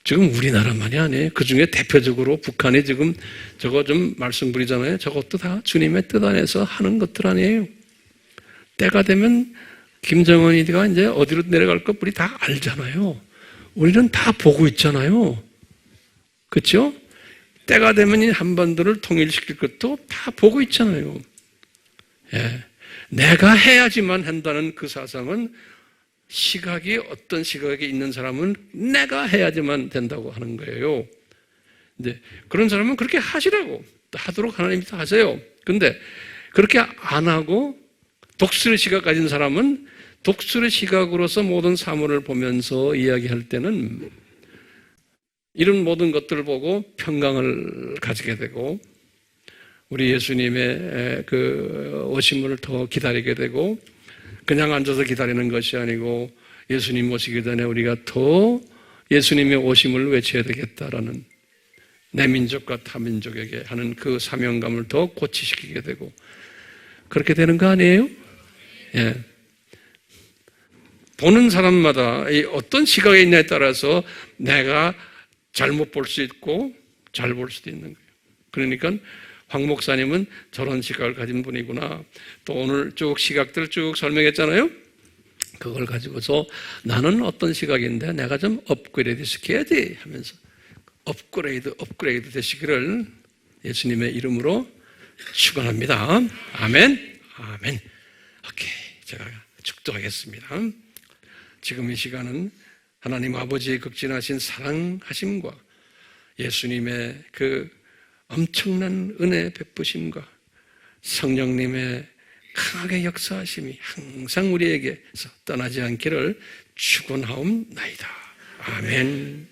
지금 우리나라만이 아니에요. 그중에 대표적으로 북한이 지금 저거 좀 말썽부리잖아요. 저것도 다 주님의 뜻 안에서 하는 것들 아니에요. 때가 되면 김정은이가 이제 어디로 내려갈 것 우리 다 알잖아요. 우리는 다 보고 있잖아요. 그렇죠? 때가 되면 이 한반도를 통일시킬 것도 다 보고 있잖아요. 예. 내가 해야지만 한다는 그 사상은 시각이 어떤 시각이 있는 사람은 내가 해야지만 된다고 하는 거예요. 이제 그런 사람은 그렇게 하시라고 하도록 하나님이 하세요. 근데 그렇게 안 하고 독수리 시각 가진 사람은 독수리 시각으로서 모든 사물을 보면서 이야기할 때는 이런 모든 것들을 보고 평강을 가지게 되고 우리 예수님의 그 오심을 더 기다리게 되고 그냥 앉아서 기다리는 것이 아니고 예수님 오시기 전에 우리가 더 예수님의 오심을 외쳐야 되겠다라는 내 민족과 타 민족에게 하는 그 사명감을 더 고취시키게 되고 그렇게 되는 거 아니에요? 예. 보는 사람마다 어떤 시각에 있냐에 따라서 내가 잘못 볼 수 있고 잘 볼 수도 있는 거예요. 그러니까 황 목사님은 저런 시각을 가진 분이구나. 또 오늘 쭉 시각들 쭉 설명했잖아요. 그걸 가지고서 나는 어떤 시각인데 내가 좀 업그레이드 시켜야지 하면서 업그레이드 되시기를 예수님의 이름으로 축원합니다. 아멘. 아멘. 오케이. 제가 축도하겠습니다. 지금 이 시간은 하나님 아버지의 극진하신 사랑하심과 예수님의 그 엄청난 은혜 베푸심과 성령님의 강하게 역사하심이 항상 우리에게서 떠나지 않기를 축원하옵나이다. 아멘.